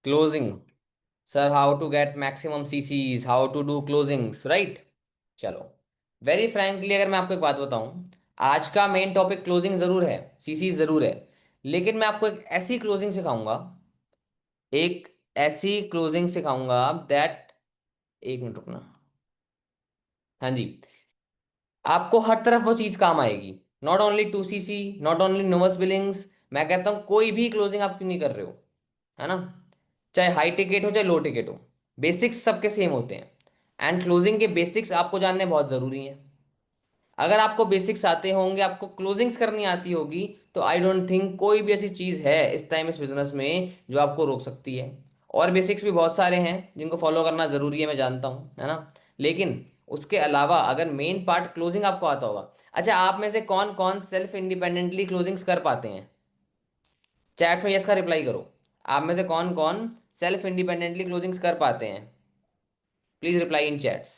Closing. Sir, how to get maximum CCs, how to do closings, right. चलो, very frankly अगर मैं आपको एक बात बताऊं, आज का मेन टॉपिक क्लोजिंग जरूर है, सीसीज जरूर है, लेकिन मैं आपको एक ऐसी क्लोजिंग सिखाऊंगा, एक ऐसी क्लोजिंग सिखाऊंगा दैट, एक मिनट रुकना। हाँ जी, आपको हर तरफ वो चीज काम आएगी। Not only to CC, not only novice billings. मैं कहता हूँ कोई भी क्लोजिंग आप क्यों नहीं कर रहे हो, है ना, चाहे हाई टिकट हो चाहे लो टिकट हो, बेसिक्स सबके सेम होते हैं। एंड क्लोजिंग के बेसिक्स आपको जानने बहुत ज़रूरी हैं। अगर आपको बेसिक्स आते होंगे, आपको क्लोजिंग्स करनी आती होगी, तो आई डोंट थिंक कोई भी ऐसी चीज़ है इस टाइम इस बिजनेस में जो आपको रोक सकती है। और बेसिक्स भी बहुत सारे हैं जिनको फॉलो करना ज़रूरी है, मैं जानता हूँ, है ना। लेकिन उसके अलावा अगर मेन पार्ट क्लोजिंग आपको आता होगा। अच्छा, आप में से कौन कौन सेल्फ इंडिपेंडेंटली क्लोजिंग्स कर पाते हैं? चैट्स में यस का रिप्लाई करो। आप में से कौन कौन सेल्फ इंडिपेंडेंटली क्लोजिंग्स कर पाते हैं? Please reply in chats.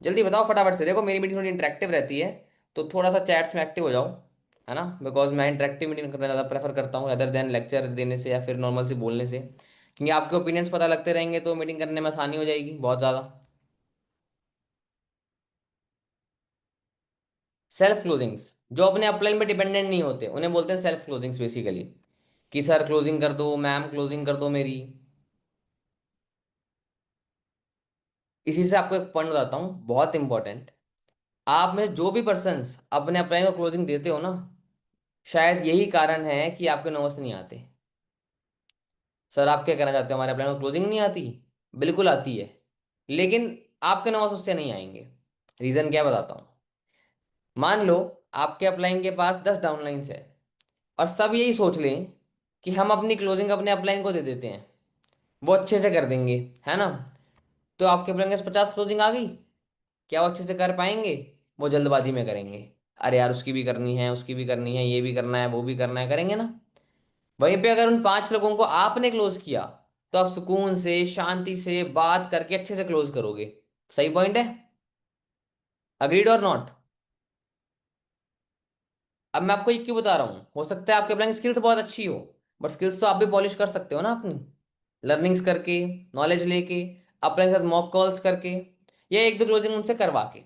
जल्दी बताओ फटाफट से, देखो मेरी मीटिंग थोड़ी इंटरेक्टिव रहती है, तो थोड़ा सा चैट्स में एक्टिव हो जाओ, है ना, बिकॉज मैं इंटरेक्टिव मीटिंग करना ज़्यादा प्रेफर करता हूँ अदर देन लेक्चर देने से या फिर नॉर्मल से बोलने से, क्योंकि आपके ओपिनियंस पता लगते रहेंगे तो मीटिंग करने में आसानी हो जाएगी बहुत ज़्यादा। सेल्फ क्लोजिंग्स जो अपने अपलाइन पे डिपेंडेंट नहीं होते उन्हें बोलते हैं सेल्फ क्लोजिंग्स बेसिकली, कि सर क्लोजिंग कर दो, मैम क्लोजिंग कर दो मेरी। इसी से आपको एक पॉइंट बताता हूँ बहुत इंपॉर्टेंट। आप में जो भी पर्सन्स अपने अपलाइन को क्लोजिंग देते हो ना, शायद यही कारण है कि आपके नोट्स नहीं आते। सर आप क्या कहना चाहते हो, हमारे अपलाइन को क्लोजिंग नहीं आती? बिल्कुल आती है, लेकिन आपके नोट्स उससे नहीं आएंगे। रीजन क्या है बताता हूँ। मान लो आपके अपलाइन के पास 10 डाउनलाइंस है, और सब यही सोच लें कि हम अपनी क्लोजिंग अपने अपलाइन को दे देते हैं, वो अच्छे से कर देंगे, है ना। तो आपके अपलाइन के पास 50 क्लोजिंग आ गई, क्या वो अच्छे से कर पाएंगे? वो जल्दबाजी में करेंगे। अरे यार उसकी भी करनी है, उसकी भी करनी है, ये भी करना है, वो भी करना है, करेंगे ना। वहीं पे अगर उन 5 लोगों को आपने क्लोज किया, तो आप सुकून से शांति से बात करके अच्छे से क्लोज करोगे। सही पॉइंट है। अग्रीड और नॉट? अब मैं आपको ये क्यों बता रहा हूँ, हो सकता है आपके प्लानिंग स्किल्स बहुत अच्छी हो, बट स्किल्स तो आप भी पॉलिश कर सकते हो ना अपनी, लर्निंग्स करके, नॉलेज लेके, अपने साथ मॉक कॉल्स करके, या एक दो क्लोजिंग उनसे करवा के।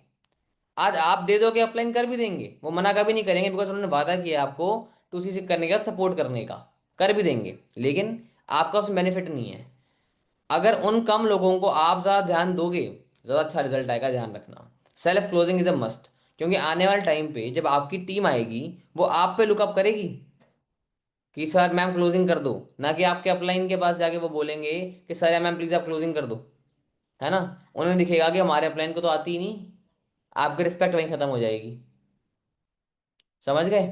आज आप दे दोगे, अपलाइन कर भी देंगे, वो मना कभी नहीं करेंगे, बिकॉज उन्होंने वादा किया आपको टू सी करने का, सपोर्ट करने का, कर भी देंगे। लेकिन आपका उसमें बेनिफिट नहीं है। अगर उन कम लोगों को आप ज़्यादा ध्यान दोगे, ज़्यादा अच्छा रिजल्ट आएगा, ध्यान रखना। Self closing is a must, क्योंकि आने वाले टाइम पे जब आपकी टीम आएगी, वो आप पे लुकअप करेगी कि सर मैम क्लोजिंग कर दो, ना कि आपके अपलाइन के पास जाके वो बोलेंगे कि सर या मैम प्लीज़ आप क्लोजिंग कर दो, है ना। उन्हें दिखेगा कि हमारे अपलाइन को तो आती ही नहीं। आपकी रिस्पेक्ट वहीं खत्म हो जाएगी। समझ गए?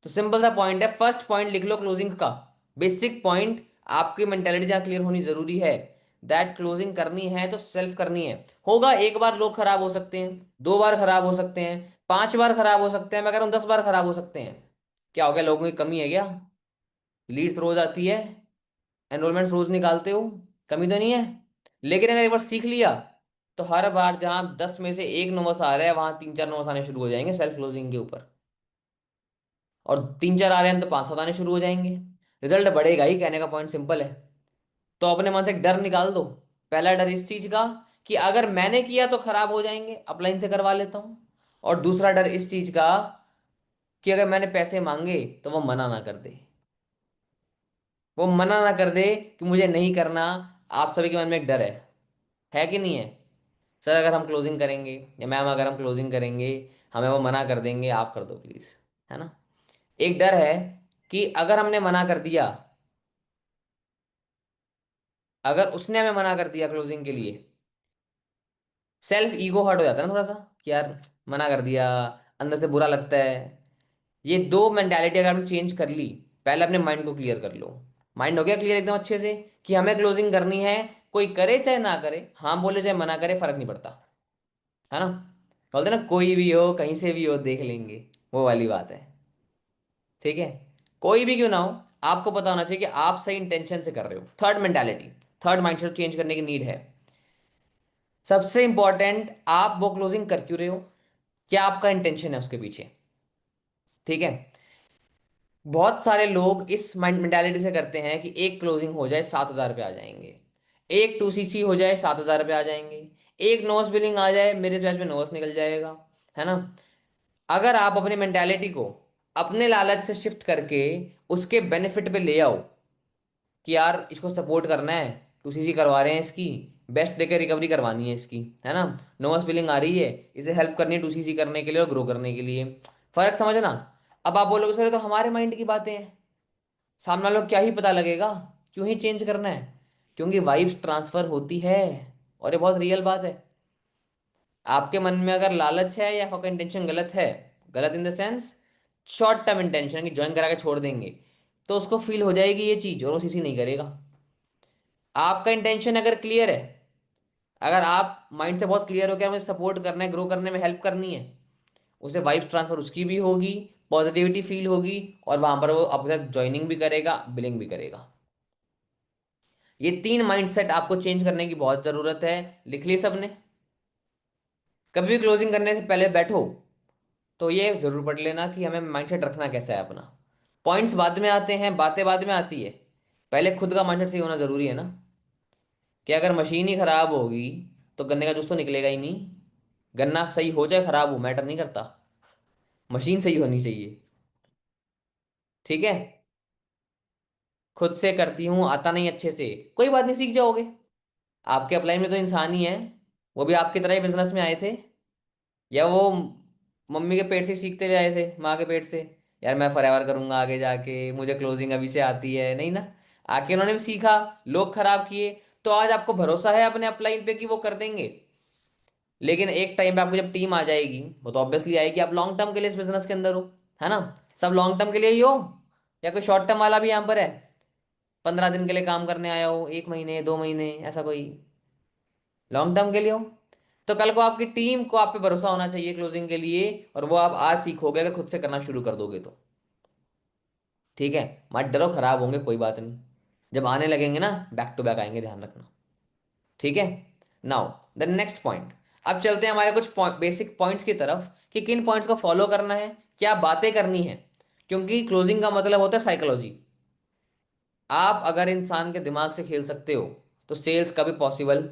तो सिंपल सा पॉइंट है, फर्स्ट पॉइंट लिख लो क्लोजिंग का, बेसिक पॉइंट। आपकी मेंटेलिटी जहाँ क्लियर होनी जरूरी है, दैट क्लोजिंग करनी है तो सेल्फ करनी है। होगा एक बार लोग खराब हो सकते हैं, 2 बार खराब हो सकते हैं, 5 बार खराब हो सकते हैं, मैं कह रहा हूँ 10 बार खराब हो सकते हैं। क्या हो गया, लोगों की कमी है क्या? लीड्स रोज आती है, एनरोलमेंट रोज निकालते हो, कमी तो नहीं है। लेकिन अगर एक बार सीख लिया, तो हर बार जहां 10 में से 1 नोवस आ रहा है, वहां 3 4 नोवस आने शुरू हो जाएंगे सेल्फ क्लोजिंग के ऊपर। और 3 4 आ रहे हैं तो 5 7 आने शुरू हो जाएंगे। रिजल्ट बढ़ेगा ही, कहने का पॉइंट सिंपल है। तो अपने मन से डर निकाल दो। पहला डर इस चीज का कि अगर मैंने किया तो खराब हो जाएंगे, अपलाइन से करवा लेता हूं। और दूसरा डर इस चीज का कि अगर मैंने पैसे मांगे तो वो मना ना कर दे, वो मना ना कर दे कि मुझे नहीं करना। आप सभी के मन में एक डर है कि नहीं है? सर अगर हम क्लोजिंग करेंगे, या मैम अगर हम क्लोजिंग करेंगे, हमें वो मना कर देंगे, आप कर दो प्लीज, है ना। एक डर है कि अगर हमने मना कर दिया, अगर उसने हमें मना कर दिया क्लोजिंग के लिए, सेल्फ ईगो हर्ट हो जाता है ना थोड़ा सा, कि यार मना कर दिया, अंदर से बुरा लगता है। ये दो मेंटालिटी अगर आपने चेंज कर ली, पहले अपने माइंड को क्लियर कर लो। माइंड हो गया क्लियर एकदम अच्छे से कि हमें क्लोजिंग करनी है, कोई करे चाहे ना करे, हाँ बोले चाहे मना करे, फर्क नहीं पड़ता, है ना। बोलते ना, कोई भी हो कहीं से भी हो देख लेंगे, वो वाली बात है। ठीक है, कोई भी क्यों ना हो, आपको पता होना चाहिए कि आप सही इंटेंशन से कर रहे हो। Third mentality, third mindset change करने की नीड है। सबसे इंपॉर्टेंट, आप वो क्लोजिंग कर क्यों रहे हो, क्या आपका इंटेंशन है उसके पीछे। ठीक है, बहुत सारे लोग इस माइंड मेंटालिटी से करते हैं कि एक क्लोजिंग हो जाए 7,000 रुपये आ जाएंगे, एक 2CC हो जाए 7,000 रुपये आ जाएंगे, एक नोस बिलिंग आ जाए मेरे ब्याज में नोस निकल जाएगा, है ना। अगर आप अपनी मेंटालिटी को अपने लालच से शिफ्ट करके उसके बेनिफिट पे ले आओ कि यार इसको सपोर्ट करना है, 2CC करवा रहे हैं इसकी, बेस्ट देकर रिकवरी करवानी है इसकी, है ना, नोस बिलिंग आ रही है, इसे हेल्प करनी है 2CC करने के लिए और ग्रो करने के लिए, फर्क समझना। अब आप बोलोगे सर ये तो हमारे माइंड की बातें हैं, सामने वालों को क्या ही पता लगेगा, क्यों ही चेंज करना है, क्योंकि वाइब्स ट्रांसफर होती है। और ये बहुत रियल बात है। आपके मन में अगर लालच है या आपका इंटेंशन गलत है, गलत in the sense short term intention कि ज्वाइन करा के छोड़ देंगे, तो उसको फील हो जाएगी ये चीज और वो सीसी नहीं करेगा। आपका इंटेंशन अगर क्लियर है, अगर आप माइंड से बहुत क्लियर हो कि मुझे सपोर्ट करना है, ग्रो करने में हेल्प करनी है, उसे वाइब्स ट्रांसफर उसकी भी होगी, पॉजिटिविटी फील होगी, और वहां पर वो आपके साथ ज्वाइनिंग भी करेगा, बिलिंग भी करेगा। ये 3 माइंडसेट आपको चेंज करने की बहुत जरूरत है। लिख ली सबने? कभी भी क्लोजिंग करने से पहले बैठो तो ये जरूर पढ़ लेना कि हमें माइंडसेट रखना कैसा है अपना। पॉइंट्स बाद में आते हैं, बातें बाद में आती है, पहले खुद का माइंडसेट सही होना जरूरी है ना। कि अगर मशीन ही खराब होगी तो गन्ने का जूस तो निकलेगा ही नहीं। गन्ना सही हो चाहे खराब हो मैटर नहीं करता, मशीन सही होनी चाहिए। ठीक है। खुद से करती हूँ, आता नहीं अच्छे से, कोई बात नहीं, सीख जाओगे। आपके अपलाइन में तो इंसान ही है, वो भी आपकी तरह ही बिजनेस में आए थे, या वो मम्मी के पेट से सीखते हुए आए थे, माँ के पेट से, यार मैं फॉरएवर करूंगा आगे जाके, मुझे क्लोजिंग अभी से आती है, नहीं ना। आके उन्होंने भी सीखा, लोग खराब किए, तो आज आपको भरोसा है अपने अपलाइन पे कि वो कर देंगे। लेकिन एक टाइम पे आपको जब टीम आ जाएगी, वो तो ऑब्वियसली आएगी, आप लॉन्ग टर्म के लिए इस बिजनेस के अंदर हो, है ना। सब लॉन्ग टर्म के लिए ही हो, या कोई शॉर्ट टर्म वाला भी यहाँ पर है, 15 दिन के लिए काम करने आया हो, 1 महीने 2 महीने, ऐसा कोई लॉन्ग टर्म के लिए हो। तो कल को आपकी टीम को आप पे भरोसा होना चाहिए क्लोजिंग के लिए, और वो आप आज सीखोगे अगर खुद से करना शुरू कर दोगे तो। ठीक है। मत डरो, खराब होंगे कोई बात नहीं, जब आने लगेंगे ना बैक टू बैक आएंगे, ध्यान रखना। ठीक है। Now the next point. अब चलते हैं हमारे कुछ बेसिक पॉइंट्स की तरफ कि किन पॉइंट्स को फॉलो करना है, क्या बातें करनी है, क्योंकि क्लोजिंग का मतलब होता है साइकोलॉजी। आप अगर इंसान के दिमाग से खेल सकते हो तो सेल्स कभी पॉसिबल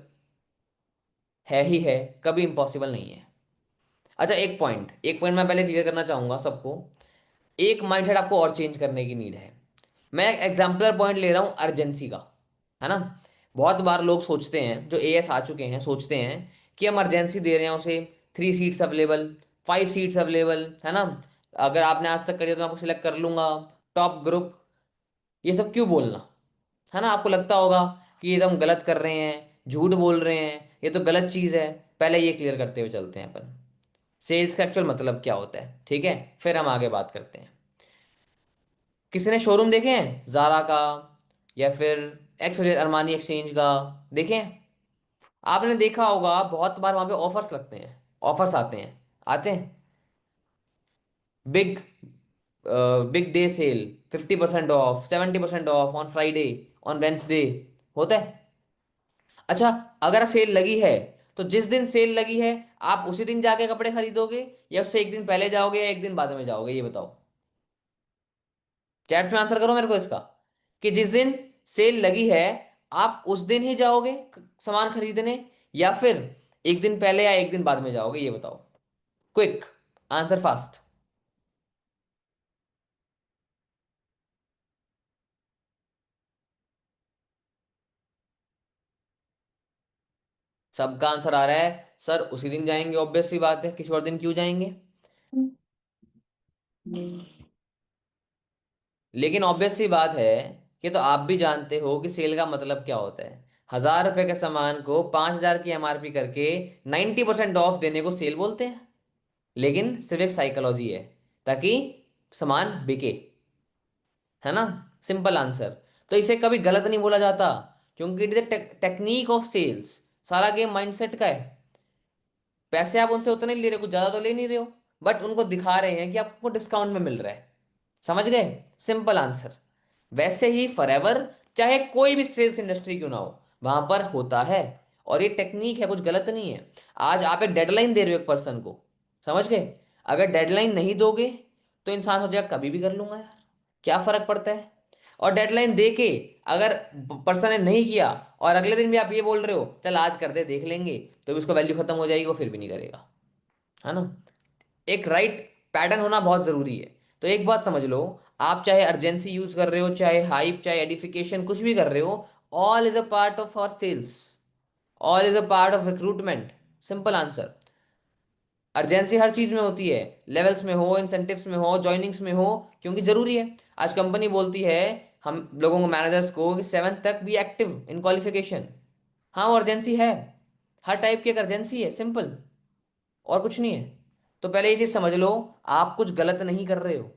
है ही है, कभी इम्पॉसिबल नहीं है। अच्छा, एक पॉइंट मैं पहले क्लियर करना चाहूंगा सबको। एक माइंडसेट आपको और चेंज करने की नीड है। मैं एक एग्जाम्पलर पॉइंट ले रहा हूँ अर्जेंसी का, है ना। बहुत बार लोग सोचते हैं, जो एएस आ चुके हैं, सोचते हैं कि हम अर्जेंसी दे रहे हैं उसे, 3 सीट्स अवेलेबल, 5 सीट्स अवेलेबल, है ना, अगर आपने आज तक करी तो मैं आपको सिलेक्ट कर लूंगा, टॉप ग्रुप, ये सब क्यों बोलना, है ना। आपको लगता होगा कि ये तो हम गलत कर रहे हैं, झूठ बोल रहे हैं, ये तो गलत चीज़ है। पहले ये क्लियर करते हुए चलते हैं अपन, सेल्स का एक्चुअल मतलब क्या होता है, ठीक है, फिर हम आगे बात करते हैं। किसी ने शोरूम देखे हैं जारा का, या फिर अरमानी एक्सचेंज का, देखे हैं? आपने देखा होगा बहुत बार वहां पे ऑफर्स लगते हैं, ऑफर्स आते हैं, big big day sale, 50% off, 70% off on Friday, on Wednesday, होता है। अच्छा, अगर सेल लगी है तो जिस दिन सेल लगी है आप उसी दिन जाके कपड़े खरीदोगे, या उससे एक दिन पहले जाओगे या एक दिन बाद में जाओगे, ये बताओ। चैट्स में आंसर करो मेरे को इसका, कि जिस दिन सेल लगी है आप उस दिन ही जाओगे सामान खरीदने, या फिर एक दिन पहले या एक दिन बाद में जाओगे, ये बताओ। Quick answer, fast. सबका आंसर आ रहा है सर उसी दिन जाएंगे, ऑब्वियस सी बात है, किसी और दिन क्यों जाएंगे। लेकिन ऑब्वियस सी बात है कि तो आप भी जानते हो कि सेल का मतलब क्या होता है। 1,000 रुपए के सामान को 5,000 की एमआरपी करके 90% ऑफ देने को सेल बोलते हैं। लेकिन सिर्फ एक साइकोलॉजी है, ताकि सामान बिके, है ना। Simple answer. तो इसे कभी गलत नहीं बोला जाता, क्योंकि it is technique of sales. सारा गेम माइंडसेट का है। पैसे आप उनसे उतने ही ले रहे हो, कुछ ज्यादा तो ले नहीं रहे हो, बट उनको दिखा रहे हैं कि आपको डिस्काउंट में मिल रहा है। समझ गए? Simple answer. वैसे ही फॉरएवर, चाहे कोई भी सेल्स इंडस्ट्री क्यों ना हो, वहां पर होता है। और ये टेक्निक है, कुछ गलत नहीं है। आज आप एक डेडलाइन दे रहे हो एक पर्सन को, समझ गए, अगर डेडलाइन नहीं दोगे तो इंसान हो जाएगा कभी भी कर लूंगा यार, क्या फर्क पड़ता है? और डेडलाइन दे के अगर पर्सन ने नहीं किया और अगले दिन भी आप ये बोल रहे हो चल आज कर दे देख लेंगे, तो भी उसको वैल्यू खत्म हो जाएगी, वो फिर भी नहीं करेगा, है ना? एक राइट पैटर्न होना बहुत जरूरी है। तो एक बात समझ लो, आप चाहे अर्जेंसी यूज कर रहे हो, चाहे हाइप, चाहे एडिफिकेशन, कुछ भी कर रहे हो, all is a part of our sales, all is a part of recruitment. Simple answer. Urgency हर चीज में होती है, लेवल्स में हो, इंसेंटिव्स में हो, जॉइनिंग्स में हो, क्योंकि जरूरी है। आज कंपनी बोलती है हम लोगों को, मैनेजर्स को, कि 7th तक भी एक्टिव इन क्वालिफिकेशन। हाँ, वो अर्जेंसी है, हर टाइप की एक अर्जेंसी है, सिंपल, और कुछ नहीं है। तो पहले ये चीज समझ लो, आप कुछ गलत नहीं कर रहे हो,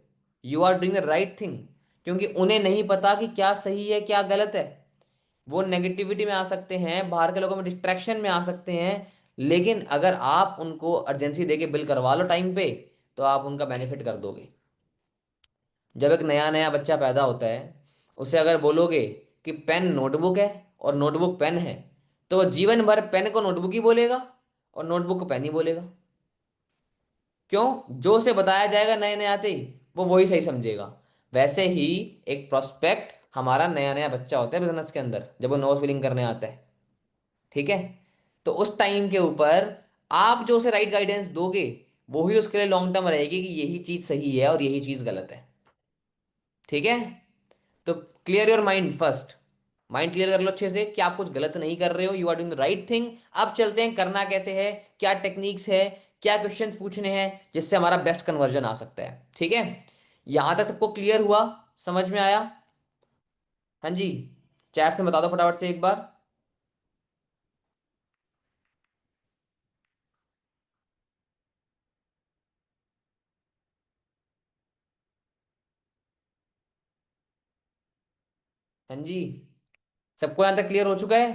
you are doing the right thing. क्योंकि उन्हें नहीं पता कि क्या सही है क्या गलत है, वो नेगेटिविटी में आ सकते हैं, बाहर के लोगों में डिस्ट्रैक्शन में आ सकते हैं। लेकिन अगर आप उनको अर्जेंसी देके बिल करवा लो टाइम पे, तो आप उनका बेनिफिट कर दोगे। जब एक नया नया बच्चा पैदा होता है, उसे अगर बोलोगे कि पेन नोटबुक है और नोटबुक पेन है, तो वो जीवन भर पेन को नोटबुक ही बोलेगा और नोटबुक को पेन ही बोलेगा। क्यों? जो उसे बताया जाएगा नए नए आते ही, वो वही सही समझेगा। वैसे ही एक प्रोस्पेक्ट हमारा नया नया बच्चा होता है बिजनेस के अंदर, जब वो नोज बिलिंग करने आता है, ठीक है? तो उस टाइम के ऊपर आप जो उसे राइट गाइडेंस दोगे, वो ही उसके लिए लॉन्ग टर्म रहेगी कि यही चीज सही है और यही चीज गलत है। ठीक है? तो clear your mind first, mind clear कर लो अच्छे से कि आप कुछ गलत नहीं कर रहे हो, you are doing the right thing. अब चलते हैं करना कैसे है, क्या टेक्निक्स है, क्या क्वेश्चंस पूछने हैं जिससे हमारा बेस्ट कन्वर्जन आ सकता है। ठीक है? यहां तक सबको क्लियर हुआ, समझ में आया? हाँ जी, चैट से बता दो फटाफट से एक बार। हाँ जी, सबको यहां तक क्लियर हो चुका है?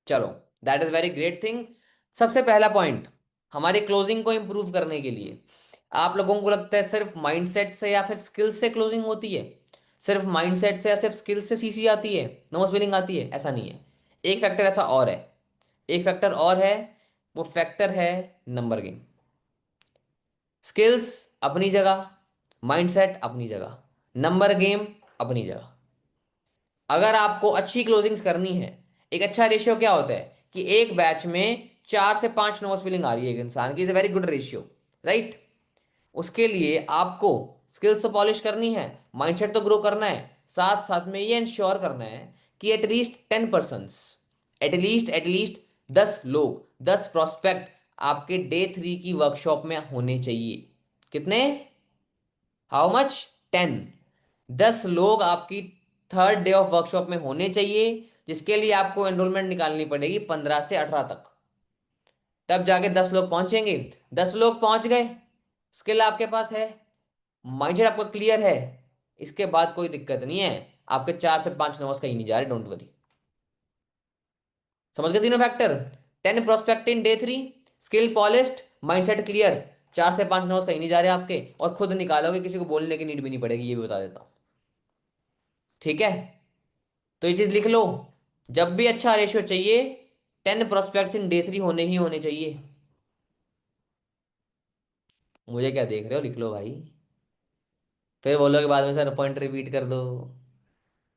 चलो, that is very great thing. सबसे पहला पॉइंट, हमारी क्लोजिंग को इंप्रूव करने के लिए, आप लोगों को लगता है सिर्फ माइंडसेट से या फिर स्किल से क्लोजिंग होती है? सिर्फ माइंडसेट से या सिर्फ स्किल से सीसी आती है, नोस बिलिंग आती है? ऐसा नहीं है। एक फैक्टर ऐसा और है, एक फैक्टर और है, वो फैक्टर है नंबर गेम। स्किल्स अपनी जगह, माइंडसेट अपनी जगह, नंबर गेम अपनी जगह। अगर आपको अच्छी क्लोजिंग्स करनी है, एक अच्छा रेशियो क्या होता है कि एक बैच में 4 से 5 नोस बिलिंग आ रही है एक इंसान की, is a very good ratio, right? उसके लिए आपको स्किल्स तो पॉलिश करनी है, माइंडसेट तो ग्रो करना है, साथ साथ में ये इंश्योर करना है कि एटलीस्ट 10 पर्सन, एटलीस्ट 10 लोग, 10 प्रोस्पेक्ट आपके डे 3 की वर्कशॉप में होने चाहिए। कितने? How much? 10। 10 लोग आपकी 3rd डे ऑफ वर्कशॉप में होने चाहिए, जिसके लिए आपको एनरोलमेंट निकालनी पड़ेगी 15 से 18 तक। तब जाके 10 लोग पहुंचेंगे। 10 लोग पहुंच गए, स्किल आपके पास है, माइंडसेट आपका क्लियर है, इसके बाद कोई दिक्कत नहीं है, आपके 4 से 5 नंबर्स कहीं नहीं जा रहे, डोंट वरी। समझ गए तीनों factor? 10 prospect in day 3, skill polished, mindset clear, 4 से 5 नंबर्स कहीं नहीं जा रहे आपके, और खुद निकालोगे, किसी को बोलने की नीड भी नहीं पड़ेगी, ये भी बता देता हूँ। ठीक है? तो ये चीज लिख लो, जब भी अच्छा रेशियो चाहिए, 10 प्रोस्पेक्ट्स इन डे 3 होने ही होने चाहिए। मुझे क्या देख रहे हो, लिख लो भाई। फिर बोलोगे बाद में सर पॉइंट रिपीट कर दो,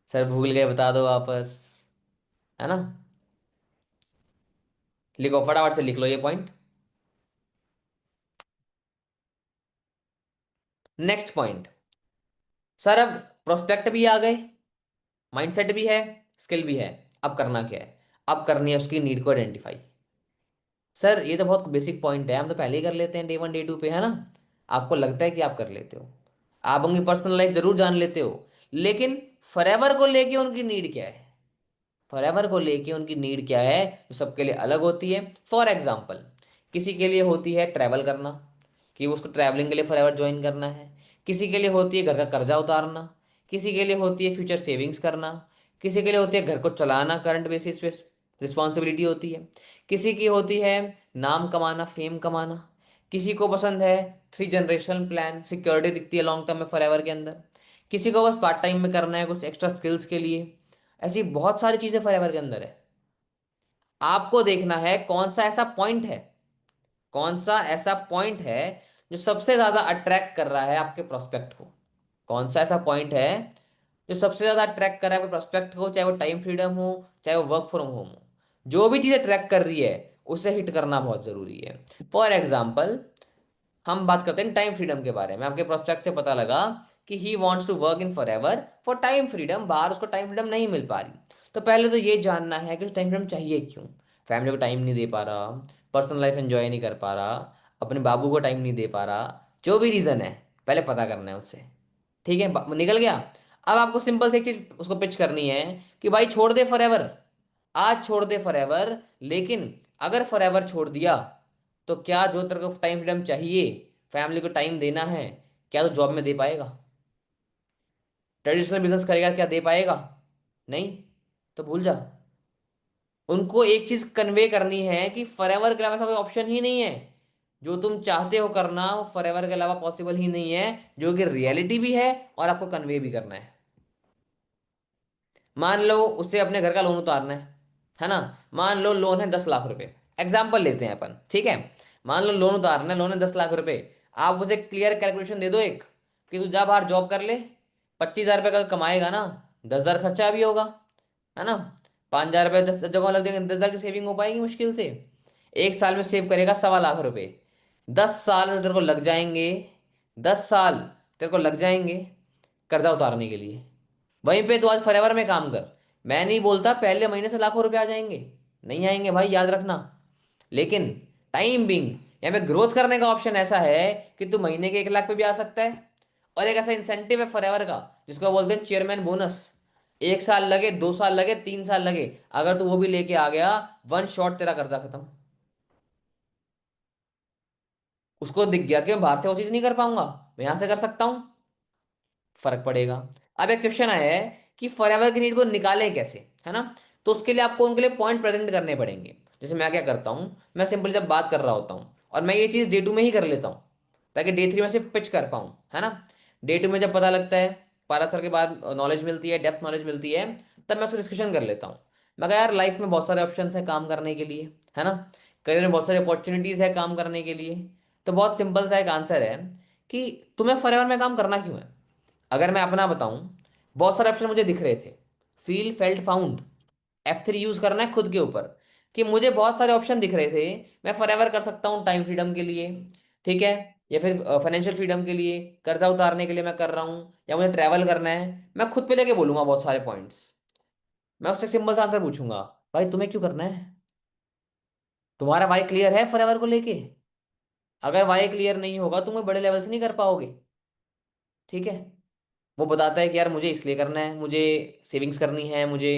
सर भूल गए बता दो वापस, है ना? लिखो फटाफट से, लिख लो ये पॉइंट। नेक्स्ट पॉइंट, सर अब प्रोस्पेक्ट भी आ गए, माइंडसेट भी है, स्किल भी है, अब करना क्या है? अब करनी है उसकी नीड को आइडेंटिफाई। सर ये तो बहुत बेसिक पॉइंट है, हम तो पहले ही कर लेते हैं डे 1 डे 2 पे, है ना? आपको लगता है कि आप कर लेते हो, आप उनकी पर्सनल लाइफ जरूर जान लेते हो, लेकिन फॉरएवर को लेके उनकी नीड क्या है? फॉरएवर को लेके उनकी नीड क्या है, जो सबके लिए अलग होती है। फॉर एग्जाम्पल, किसी के लिए होती है ट्रैवल करना, कि उसको ट्रैवलिंग के लिए फॉरएवर ज्वाइन करना है। किसी के लिए होती है घर का कर्जा उतारना, किसी के लिए होती है फ्यूचर सेविंग्स करना, किसी के लिए होती है घर को चलाना, करंट बेसिस पे रिस्पॉन्सिबिलिटी होती है। किसी की होती है नाम कमाना, फेम कमाना। किसी को पसंद है 3 जनरेशन प्लान, सिक्योरिटी दिखती है लॉन्ग टर्म में फॉरएवर के अंदर। किसी को बस पार्ट टाइम में करना है कुछ एक्स्ट्रा स्किल्स के लिए। ऐसी बहुत सारी चीजें फॉरएवर के अंदर है। आपको देखना है कौन सा ऐसा पॉइंट है, कौन सा ऐसा पॉइंट है जो सबसे ज्यादा अट्रैक्ट कर रहा है आपके प्रोस्पेक्ट को। कौन सा ऐसा पॉइंट है जो सबसे ज्यादा अट्रैक्ट कर रहा है प्रोस्पेक्ट को, चाहे वो टाइम फ्रीडम हो, चाहे वो वर्क फ्रॉम होम हो। जो भी चीज़ अट्रैक्ट कर रही है उसे हिट करना बहुत जरूरी है। फॉर एग्जाम्पल, हम बात करते हैं टाइम फ्रीडम के बारे में। आपके प्रोस्पेक्ट से पता लगा कि he wants to work in forever for time freedom, बाहर उसको टाइम फ्रीडम नहीं मिल पा रही। तो पहले तो ये जानना है कि उस टाइम फ्रीडम चाहिए क्यों। फैमिली को टाइम नहीं दे पा रहा, पर्सनल लाइफ एंजॉय नहीं कर पा रहा, अपने बाबू को टाइम नहीं दे पा रहा, जो भी रीज़न है पहले पता करना है उससे। ठीक है, निकल गया। अब आपको सिंपल से एक चीज उसको पिच करनी है कि भाई छोड़ दे फॉरएवर, आज छोड़ दे फॉरएवर, लेकिन अगर फॉरएवर छोड़ दिया तो क्या जो तेरे को टाइम फ्रीडम चाहिए, फैमिली को टाइम देना है, क्या तो जॉब में दे पाएगा? ट्रेडिशनल बिजनेस करेगा, क्या दे पाएगा? नहीं। तो भूल जा। उनको एक चीज कन्वे करनी है कि फॉरएवर के अलावा ऐसा कोई ऑप्शन ही नहीं है। जो तुम चाहते हो करना वो फॉरएवर के अलावा पॉसिबल ही नहीं है, जो कि रियलिटी भी है और आपको कन्वे भी करना है। मान लो उसे अपने घर का लोन उतारना है ना। मान लो लोन है 10 लाख रुपए, एग्जाम्पल लेते हैं अपन, ठीक है। मान लो लोन उतारना है, लोन है 10 लाख रुपए। आप उसे क्लियर कैलकुलेशन दे दो एक, कि तू जा बाहर जॉब कर ले, 25,000 रुपये का कमाएगा ना, 10,000 खर्चा भी होगा, है ना। 5,000 रुपये 10 जगह लग जाएंगे, 10,000 की सेविंग हो पाएगी मुश्किल से। एक साल में सेव करेगा 1.25 लाख रुपए, 10 साल तेरे को लग जाएंगे, 10 साल तेरे को लग जाएंगे कर्जा उतारने के लिए। वहीं पे तू आज फॉरएवर में काम कर। मैं नहीं बोलता पहले महीने से लाखों रुपए आ जाएंगे, नहीं आएंगे भाई, याद रखना। लेकिन टाइम बिंग यहाँ पे ग्रोथ करने का ऑप्शन ऐसा है कि तू महीने के 1 लाख पे भी आ सकता है। और एक ऐसा इंसेंटिव है फॉरएवर का जिसको बोलते हैं चेयरमैन बोनस। 1 साल लगे, 2 साल लगे, 3 साल लगे, अगर तू वो भी लेके आ गया, वन शॉट तेरा कर्जा खत्म। उसको दिख गया कि मैं बाहर से वो चीज नहीं कर पाऊंगा, मैं यहां से कर सकता हूँ, फर्क पड़ेगा। अब एक क्वेश्चन आया है कि फॉरएवर की नीड को निकालें कैसे, है ना। तो उसके लिए आपको उनके लिए पॉइंट प्रेजेंट करने पड़ेंगे। जैसे मैं क्या करता हूँ, मैं सिंपली जब बात कर रहा होता हूँ और मैं ये चीज़ डे 2 में ही कर लेता हूँ ताकि डे 3 में सिर्फ पिच कर पाऊँ, है ना। डे 2 में जब पता लगता है, 12 साल के बाद नॉलेज मिलती है, डेप्थ नॉलेज मिलती है, तब मैं उसको डिस्कशन कर लेता हूँ। मैं कहा यार लाइफ में बहुत सारे ऑप्शन है काम करने के लिए, है ना। करियर में बहुत सारी अपॉर्चुनिटीज़ है काम करने के लिए। तो बहुत सिंपल सा एक आंसर है कि तुम्हें फॉरएवर में काम करना क्यों है। अगर मैं अपना बताऊं, बहुत सारे ऑप्शन मुझे दिख रहे थे। Feel felt found, F3 use करना है खुद के ऊपर, कि मुझे बहुत सारे ऑप्शन दिख रहे थे। मैं फॉरएवर कर सकता हूँ टाइम फ्रीडम के लिए, ठीक है, या फिर फाइनेंशियल फ्रीडम के लिए, कर्जा उतारने के लिए मैं कर रहा हूँ, या मुझे ट्रैवल करना है। मैं खुद पे लेके बोलूंगा बहुत सारे पॉइंट्स। मैं उससे सिंपल सा आंसर पूछूंगा, भाई तुम्हें क्यों करना है? तुम्हारा वाई क्लियर है फॉरएवर को लेके? अगर वाई क्लियर नहीं होगा तुम कोई बड़े लेवल से नहीं कर पाओगे, ठीक है। वो बताता है कि यार मुझे इसलिए करना है, मुझे सेविंग्स करनी है, मुझे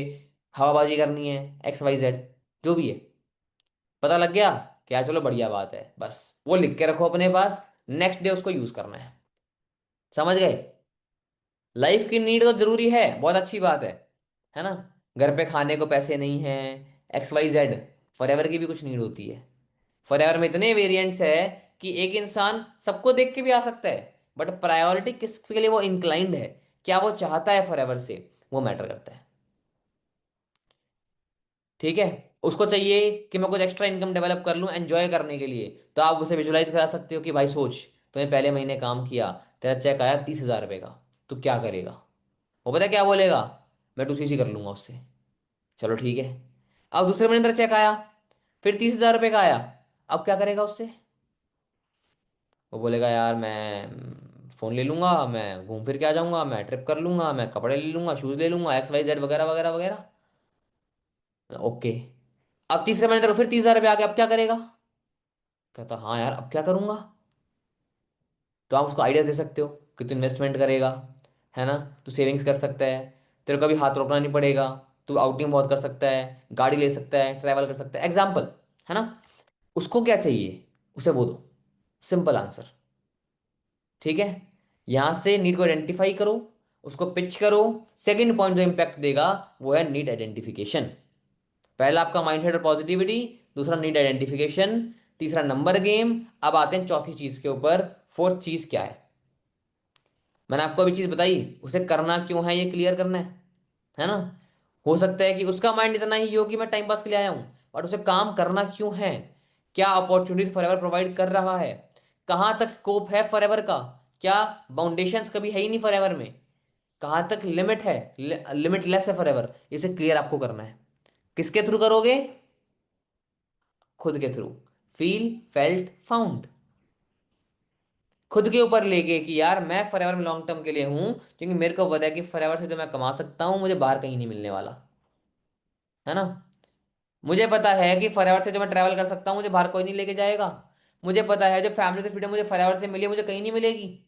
हवाबाजी करनी है, XYZ, जो भी है। पता लग गया? क्या, चलो बढ़िया बात है, बस वो लिख के रखो अपने पास, नेक्स्ट डे उसको यूज करना है। समझ गए? लाइफ की नीड तो जरूरी है, बहुत अच्छी बात है ना। घर पे खाने को पैसे नहीं है, XYZ। फॉरएवर की भी कुछ नीड होती है। फॉरएवर में इतने वेरिएंट्स है कि एक इंसान सबको देख के भी आ सकता है, बट प्रायोरिटी किसके लिए वो इंक्लाइंड है, क्या वो चाहता है फॉरएवर से, वो मैटर करता है। ठीक है। उसको चाहिए कि मैं कुछ एक्स्ट्रा इनकम डेवलप कर लूं एंजॉय करने के लिए, तो आप उसे विजुलाइज करा सकते हो कि भाई सोच, तूने पहले महीने काम किया, तेरा चेक आया 30,000 रुपये का, तू क्या करेगा? वो पता है क्या बोलेगा? मैं 2CC कर लूंगा उससे। चलो ठीक है। अब दूसरे महीने तेरा चेक आया, फिर 30,000 रुपये का आया, अब क्या करेगा उससे? वो बोलेगा यार मैं फ़ोन ले लूंगा, मैं घूम फिर के आ जाऊंगा, मैं ट्रिप कर लूंगा, मैं कपड़े ले लूंगा, शूज़ ले लूंगा, XYZ वगैरह वगैरह वगैरह। ओके। अब तीसरे महीने तेरे को फिर 30,000 रुपये आ गए, अब क्या करेगा? कहता हाँ यार अब क्या करूंगा। तो आप उसको आइडियाज दे सकते हो कि तू इन्वेस्टमेंट करेगा, है ना, तू सेविंग्स कर सकता है, तेरे को कभी हाथ रोकना नहीं पड़ेगा, तू आउटिंग बहुत कर सकता है, गाड़ी ले सकता है, ट्रैवल कर सकता है, एग्जाम्पल, है ना। उसको क्या चाहिए, उसे वो दो, सिंपल आंसर। ठीक है। यहां से नीड को आइडेंटिफाई करो, उसको पिच करो। सेकंड पॉइंट जो इंपैक्ट देगा वो है नीड आइडेंटिफिकेशन। पहला आपका माइंडसेट और पॉजिटिविटी, दूसरा नीड आइडेंटिफिकेशन, तीसरा नंबर गेम। अब आते हैं चौथी चीज के ऊपर, फोर्थ चीज क्या है। मैंने आपको अभी चीज बताई, उसे करना क्यों है ये क्लियर करना है ना। हो सकता है कि उसका माइंड इतना ही हो कि मैं टाइम पास के लिए आया हूं, बट उसे काम करना क्यों है, क्या अपॉर्चुनिटीज फॉरएवर प्रोवाइड कर रहा है, कहां तक स्कोप है फॉरएवर का, क्या बाउंडेशंस कभी है ही नहीं फॉरएवर में? कहाँ तक लिमिट है? लिमिटलेस है फॉरएवर। इसे क्लियर आपको करना है। किसके थ्रू करोगे? खुद के थ्रू। Feel, felt, found. खुद के ऊपर लेके कि यार मैं फॉरएवर में लॉन्ग टर्म के लिए हूं, क्योंकि मेरे को पता है कि फॉरएवर से जो मैं कमा सकता हूं मुझे बाहर कहीं नहीं मिलने वाला। है ना? मुझे पता है कि फॉरएवर से जो मैं ट्रैवल कर सकता हूँ मुझे बाहर कोई नहीं लेके जाएगा। मुझे पता है जो फैमिली से फ्रीडम मुझे फॉरएवर से मिली है मुझे कहीं नहीं मिलेगी।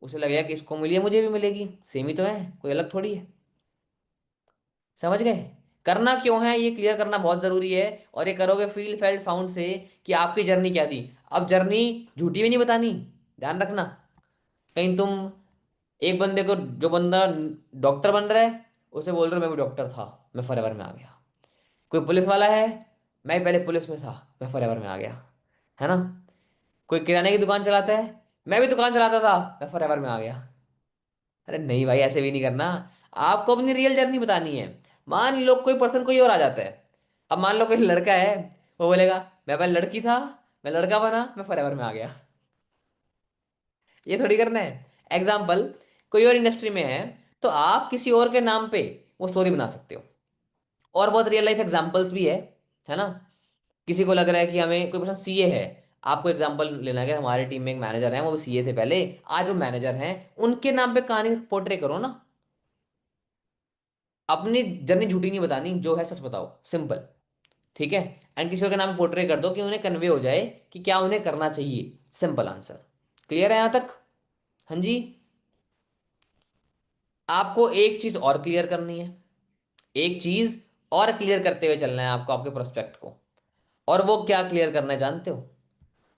उसे लगेगा कि इसको मिली है मुझे भी मिलेगी, सेम ही तो है, कोई अलग थोड़ी है। समझ गए? करना क्यों है ये क्लियर करना बहुत जरूरी है। और ये करोगे फील, फेल्ट, फाउंड से कि आपकी जर्नी क्या थी। अब जर्नी झूठी भी नहीं बतानी, ध्यान रखना। कहीं तुम एक बंदे को, जो बंदा डॉक्टर बन रहा है, उसे बोल रहे हो मैं भी डॉक्टर था, मैं फॉरएवर में आ गया। कोई पुलिस वाला है, मैं पहले पुलिस में था, मैं फॉरएवर में आ गया। है ना? कोई किराने की दुकान चलाता है, मैं भी दुकान चलाता था, मैं फॉरएवर में आ गया। अरे नहीं भाई, ऐसे भी नहीं करना। आपको अपनी रियल जर्नी बतानी है। मान लो कोई पर्सन कोई और आ जाता है। अब मान लो कोई लड़का है, वो बोलेगा मैं पहले लड़की था, मैं लड़का बना, मैं फॉरएवर में आ गया। ये थोड़ी करना है। एग्जाम्पल, कोई और इंडस्ट्री में है, तो आप किसी और के नाम पे वो स्टोरी बना सकते हो। और बहुत रियल लाइफ एग्जाम्पल्स भी है ना? किसी को लग रहा है कि हमें कोई पर्सन सीए है, आपको एग्जांपल लेना है कि हमारी टीम में एक मैनेजर है, वो सीए थे पहले, आज वो मैनेजर हैं, उनके नाम पे कहानी पोर्ट्रे करो ना। अपनी जर्नी झूठी नहीं बतानी, जो है सच बताओ, सिंपल। ठीक है? एंड किसी और के नाम पे पोर्ट्रे कर दो कि उन्हें कन्वे हो जाए कि क्या उन्हें करना चाहिए। Simple answer. क्लियर है यहां तक? हाँ जी। आपको एक चीज और क्लियर करनी है। एक चीज और क्लियर करते हुए चलना है आपको, आपके प्रोस्पेक्ट को। और वो क्या क्लियर करना है जानते हो?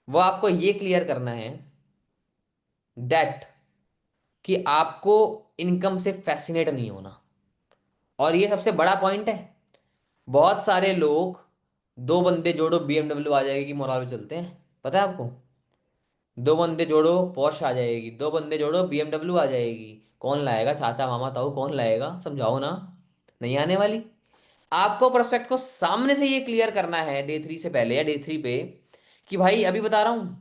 वो आपको ये क्लियर करना है दैट कि आपको इनकम से फैसिनेट नहीं होना। और ये सबसे बड़ा पॉइंट है। बहुत सारे लोग, दो बंदे जोड़ो बीएमडब्ल्यू आ जाएगी की मोराल पे चलते हैं। पता है आपको? दो बंदे जोड़ो पोर्श आ जाएगी, दो बंदे जोड़ो बीएमडब्ल्यू आ जाएगी। कौन लाएगा? चाचा मामा ताऊ कौन लाएगा? समझाओ ना। नहीं आने वाली। आपको प्रोस्पेक्ट को सामने से ये क्लियर करना है डे 3 से पहले या डे 3 पे, कि भाई अभी बता रहा हूं,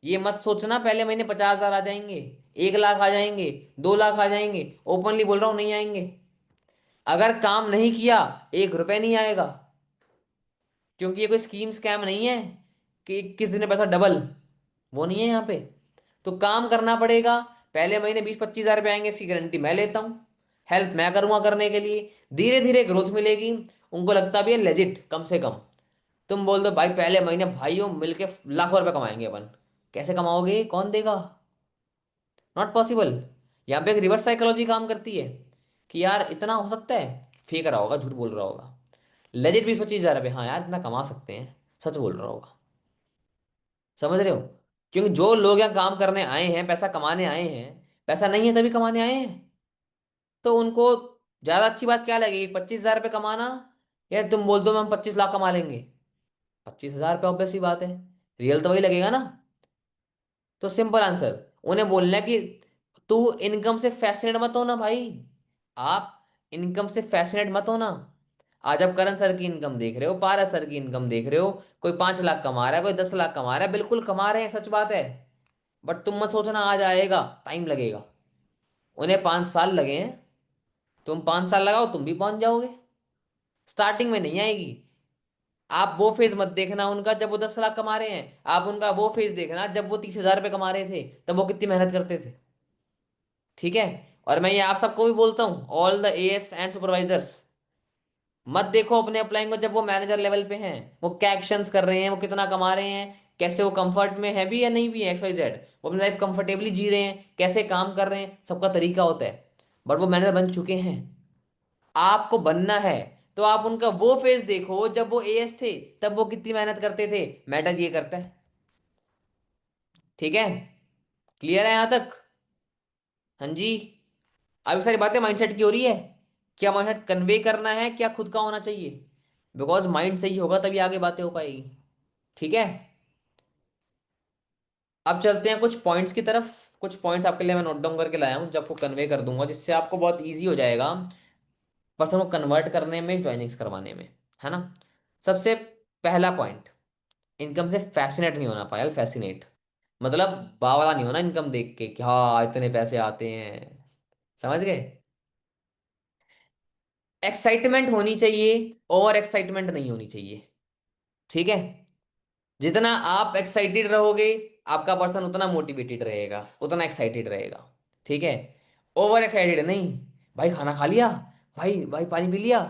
ये मत सोचना पहले महीने 50,000 आ जाएंगे, 1 लाख आ जाएंगे, 2 लाख आ जाएंगे। ओपनली बोल रहा हूं, नहीं आएंगे। अगर काम नहीं किया, 1 रुपए नहीं आएगा। क्योंकि ये कोई स्कीम स्कैम नहीं है कि 21 दिन में पैसा डबल। वो नहीं है यहाँ पे। तो काम करना पड़ेगा। पहले महीने 20-25 हजार रुपये आएंगे, इसकी गारंटी मैं लेता हूँ। हेल्प मैं करूंगा करने के लिए। धीरे धीरे ग्रोथ मिलेगी। उनको लगता भी है लेजिट कम से कम। तुम बोल दो भाई पहले महीने भाइयों मिलके लाखों रुपए कमाएंगे अपन। कैसे कमाओगे? कौन देगा? Not possible. यहाँ पे एक रिवर्स साइकोलॉजी काम करती है कि यार इतना हो सकता है, फेंक रहा होगा, झूठ बोल रहा होगा। लेजिट 20-25 हजार रुपये, हाँ यार इतना कमा सकते हैं, सच बोल रहा होगा। समझ रहे हो? क्योंकि जो लोग यहाँ काम करने आए हैं, पैसा कमाने आए हैं, पैसा नहीं है तभी कमाने आए हैं। तो उनको ज्यादा अच्छी बात क्या लगेगी, 25 हजार रुपये कमाना? यार तुम बोल दो हम 25 लाख कमा लेंगे, 25 हजार रुपये, ऑब्वियस सी बात है। रियल तो वही लगेगा ना। तो सिंपल आंसर, उन्हें बोलना है कि तू इनकम से फैसिनेट मत होना भाई। आप इनकम से फैसिनेट मत होना। आज आप करण सर की इनकम देख रहे हो, पारस सर की इनकम देख रहे हो। कोई 5 लाख कमा रहा है, कोई 10 लाख कमा रहा है, बिल्कुल कमा रहे हैं, सच बात है। बट तुम मत सोचना आज आएगा, टाइम लगेगा। उन्हें 5 साल लगे हैं। तुम 5 साल लगाओ, तुम भी पहुंच जाओगे। स्टार्टिंग में नहीं आएगी। आप वो फेज मत देखना उनका जब वो 10 लाख कमा रहे हैं, आप उनका वो फेज देखना जब वो 30 हजार रुपये कमा रहे थे, तब वो कितनी मेहनत करते थे। ठीक है? और मैं ये आप सबको भी बोलता हूँ, all the as and supervisors, मत देखो अपने अप्लाइंग को जब वो मैनेजर लेवल पे हैं, वो क्या एक्शंस कर रहे हैं, वो कितना कमा रहे हैं, कैसे वो कंफर्ट में है भी या नहीं भी है, एक्स वाई जेड, वो अपनी लाइफ कंफर्टेबली जी रहे हैं, कैसे काम कर रहे हैं, सबका तरीका होता है। बट वो मैनेजर बन चुके हैं। आपको बनना है तो आप उनका वो फेज देखो जब वो एएस थे, तब वो कितनी मेहनत करते थे। मैटर ये करता है। ठीक है? क्लियर है यहां तक? हाँ जी। अभी सारी बातें माइंडसेट की हो रही है। क्या माइंडसेट कन्वे करना है, क्या खुद का होना चाहिए। बिकॉज माइंड सही होगा तभी आगे बातें हो पाएगी। ठीक है? अब चलते हैं कुछ पॉइंट्स की तरफ। कुछ पॉइंट्स आपके लिए मैं नोट डाउन करके लाया हूँ, जो आपको कन्वे कर दूंगा, जिससे आपको बहुत ईजी हो जाएगा पर्सन को कन्वर्ट करने में, ज्वाइनिंग्स करवाने में। है ना? सबसे पहला पॉइंट, इनकम से फैसिनेट नहीं होना। पायल, फैसिनेट। मतलब बावला नहीं होना इनकम देख के कि हाँ इतने पैसे आते हैं। समझ गए? एक्साइटमेंट होनी चाहिए, ओवर एक्साइटमेंट नहीं होनी चाहिए। ठीक है? जितना आप एक्साइटेड रहोगे, आपका पर्सन उतना मोटिवेटेड रहेगा, उतना एक्साइटेड रहेगा। ठीक है? ओवर एक्साइटेड नहीं। भाई खाना खा लिया, भाई भाई पानी पी लिया,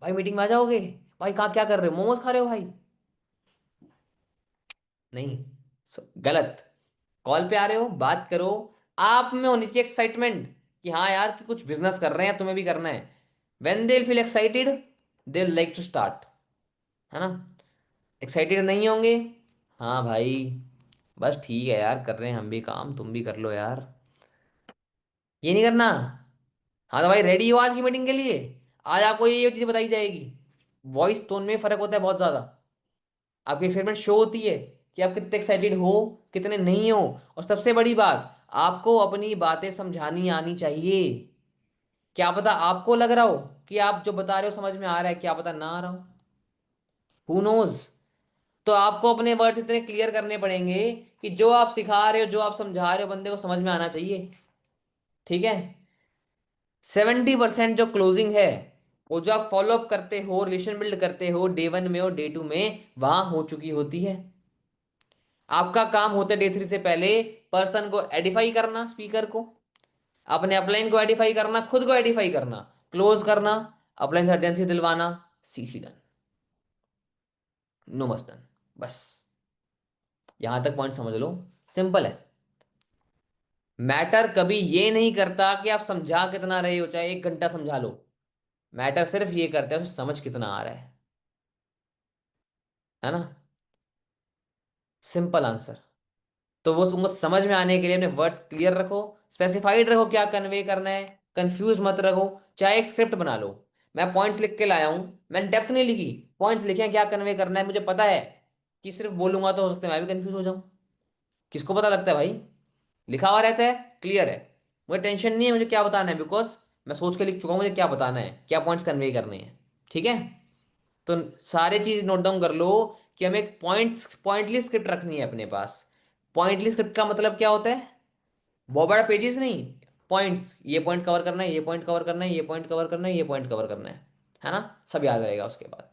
भाई मीटिंग में आ जाओगे, भाई कहाँ क्या कर रहे हो, मोमोज खा रहे हो भाई? नहीं, गलत। कॉल पे आ रहे हो, बात करो। आप में होनी चाहिए एक्साइटमेंट कि हाँ यार कि कुछ बिजनेस कर रहे हैं, तुम्हें भी करना है। When they feel excited, they like to start. है ना? एक्साइटेड नहीं होंगे, हाँ भाई बस ठीक है यार, कर रहे हैं हम भी काम, तुम भी कर लो यार, ये नहीं करना। हाँ तो भाई रेडी हो आज की मीटिंग के लिए? आज आपको ये चीज़ बताई जाएगी। वॉइस टोन में फर्क होता है बहुत ज़्यादा। आपकी एक्साइटमेंट शो होती है कि आप कितने एक्साइटेड हो, कितने नहीं हो। और सबसे बड़ी बात, आपको अपनी बातें समझानी आनी चाहिए। क्या पता आपको लग रहा हो कि आप जो बता रहे हो समझ में आ रहा है, क्या पता ना आ रहा हो। Who knows? तो आपको अपने वर्ड्स इतने क्लियर करने पड़ेंगे कि जो आप सिखा रहे हो, जो आप समझा रहे हो, बंदे को समझ में आना चाहिए। ठीक है? 70% जो क्लोजिंग है, वो जो आप फॉलो अप करते हो, रिलेशन बिल्ड करते हो, डे 1 में और डे 2 में, वहां हो चुकी होती है। आपका काम होता है डे 3 से पहले पर्सन को एडिफाई करना, स्पीकर को, अपने अपलाइन को एडिफाई करना, खुद को एडिफाई करना, क्लोज करना, अपलाइन से अर्जेंसी दिलवाना, CC done, no much done. बस यहां तक पॉइंट समझ लो, सिंपल है। मैटर कभी ये नहीं करता कि आप समझा कितना रहे हो, चाहे 1 घंटा समझा लो। मैटर सिर्फ ये करता है उसे समझ कितना आ रहा है ना? Simple answer. तो वो उनको समझ में आने के लिए अपने वर्ड्स क्लियर रखो, स्पेसिफाइड रखो क्या कन्वे करना है, कंफ्यूज मत रखो। चाहे एक स्क्रिप्ट बना लो, मैं पॉइंट्स लिख के लाया हूं, मैंने डेप्थ नहीं लिखी, पॉइंट्स लिखे हैं क्या कन्वे करना है, मुझे पता है कि सिर्फ बोलूंगा तो हो सकता है मैं भी कंफ्यूज हो जाऊं। किसको पता लगता है भाई? लिखा हुआ रहता है, क्लियर है। मुझे टेंशन नहीं है मुझे क्या बताना है, बिकॉज मैं सोच के लिख चुका हूं मुझे क्या बताना है, क्या पॉइंट्स कन्वे करने हैं। ठीक है? तो सारे चीज नोट डाउन कर लो कि हमें एक पॉइंटली स्क्रिप्ट रखनी है अपने पास। पॉइंटली स्क्रिप्ट का मतलब क्या होता है? बहुत बड़ा पेजेस नहीं, पॉइंट्स, ये पॉइंट कवर करना है, ये पॉइंट कवर करना है, ये पॉइंट कवर करना है, ये पॉइंट कवर करना है ना? सब याद रहेगा उसके बाद।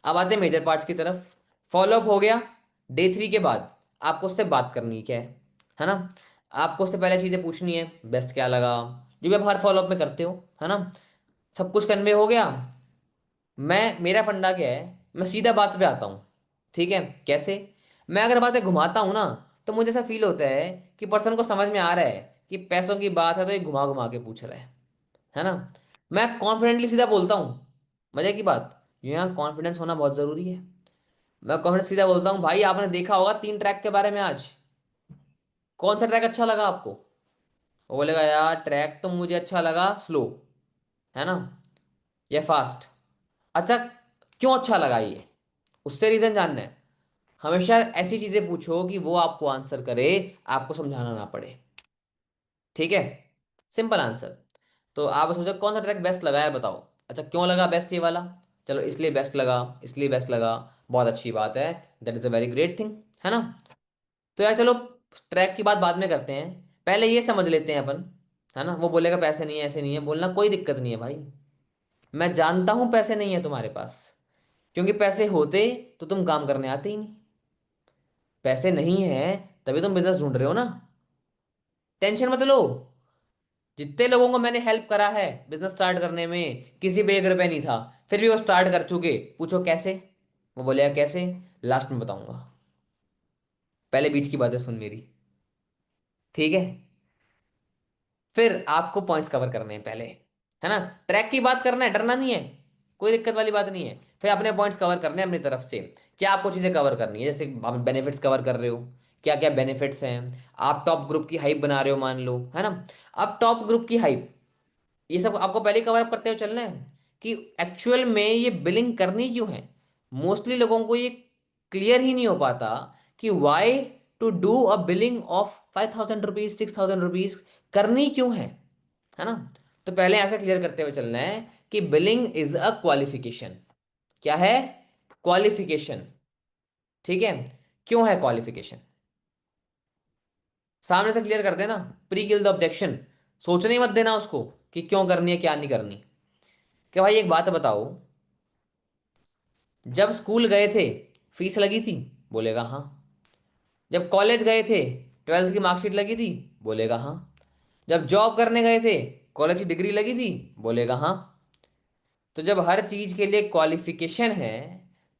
अब आते हैं मेजर पार्ट्स की तरफ। फॉलोअप हो गया। डे 3 के बाद आपको उससे बात करनी है, क्या है ना? आपको उससे पहले चीजें पूछनी है, बेस्ट क्या लगा, जो भी आप हर फॉलोअप में करते हो, है ना? सब कुछ कन्वे हो गया। मैं, मेरा फंडा क्या है, मैं सीधा बात पे आता हूँ। ठीक है? कैसे? मैं अगर बातें घुमाता हूँ ना, तो मुझे ऐसा फील होता है कि पर्सन को समझ में आ रहा है कि पैसों की बात है तो ये घुमा घुमा के पूछ रहा है ना? मैं कॉन्फिडेंटली सीधा बोलता हूँ। मजे की बात, यहाँ कॉन्फिडेंस होना बहुत जरूरी है। मैं कॉन्फिडेंस सीधा बोलता हूँ, भाई आपने देखा होगा 3 ट्रैक के बारे में आज, कौन सा ट्रैक अच्छा लगा आपको? वो बोलेगा यार ट्रैक तो मुझे अच्छा लगा स्लो, है ना, या फास्ट। अच्छा, क्यों अच्छा लगा ये? उससे रीजन जानना है। हमेशा ऐसी चीजें पूछो कि वो आपको आंसर करे, आपको समझाना ना पड़े। ठीक है? Simple answer. तो आप सोचो कौन सा ट्रैक बेस्ट लगा है, बताओ। अच्छा क्यों लगा बेस्ट ये वाला? चलो इसलिए बेस्ट लगा, इसलिए बेस्ट लगा, बहुत अच्छी बात है, that is a very great thing, है ना? तो यार चलो, ट्रैक की बात बाद में करते हैं, पहले ये समझ लेते हैं अपन। है ना? वो बोलेगा पैसे नहीं है, ऐसे नहीं है, बोलना कोई दिक्कत नहीं है भाई, मैं जानता हूं पैसे नहीं है तुम्हारे पास, क्योंकि पैसे होते तो तुम काम करने आते ही नहीं। पैसे नहीं है तभी तुम बिजनेस ढूंढ रहे हो ना। टेंशन मत लो। जितने लोगों को मैंने हेल्प करा है बिजनेस स्टार्ट करने में, किसी पे 1 रुपया नहीं था, फिर भी वो स्टार्ट कर चुके। पूछो कैसे? वो बोलेगा कैसे, लास्ट में बताऊंगा, पहले बीच की बातें सुन मेरी। ठीक है? फिर आपको पॉइंट्स कवर करने हैं पहले, है ना? ट्रैक की बात करना है, डरना नहीं है, कोई दिक्कत वाली बात नहीं है। फिर अपने पॉइंट्स कवर करने हैं अपनी तरफ से। क्या आपको चीज़ें कवर करनी है, जैसे आप बेनिफिट्स कवर कर रहे हो, क्या क्या बेनिफिट्स हैं। आप टॉप ग्रुप की हाइप बना रहे हो मान लो, है ना? अब टॉप ग्रुप की हाइप, ये सब आपको पहले कवर अप करते हुए चलना है कि एक्चुअल में ये बिलिंग करनी क्यों है। मोस्टली लोगों को ये क्लियर ही नहीं हो पाता कि why to do a billing of 5,000 rupees, 6,000 rupees, करनी क्यों है ना? तो पहले ऐसा क्लियर करते हुए चलना है कि बिलिंग इज अ क्वालिफिकेशन। क्या है? क्वालिफिकेशन। ठीक है? क्यों है क्वालिफिकेशन? सामने से क्लियर कर देना, प्री किल द ऑब्जेक्शन। सोचने ही मत देना उसको कि क्यों करनी है क्या नहीं करनी। कि भाई एक बात बताओ, जब स्कूल गए थे फीस लगी थी? बोलेगा हाँ। जब कॉलेज गए थे 12th की मार्कशीट लगी थी? बोलेगा हाँ। जब जॉब करने गए थे कॉलेज की डिग्री लगी थी? बोलेगा हाँ। तो जब हर चीज के लिए क्वालिफिकेशन है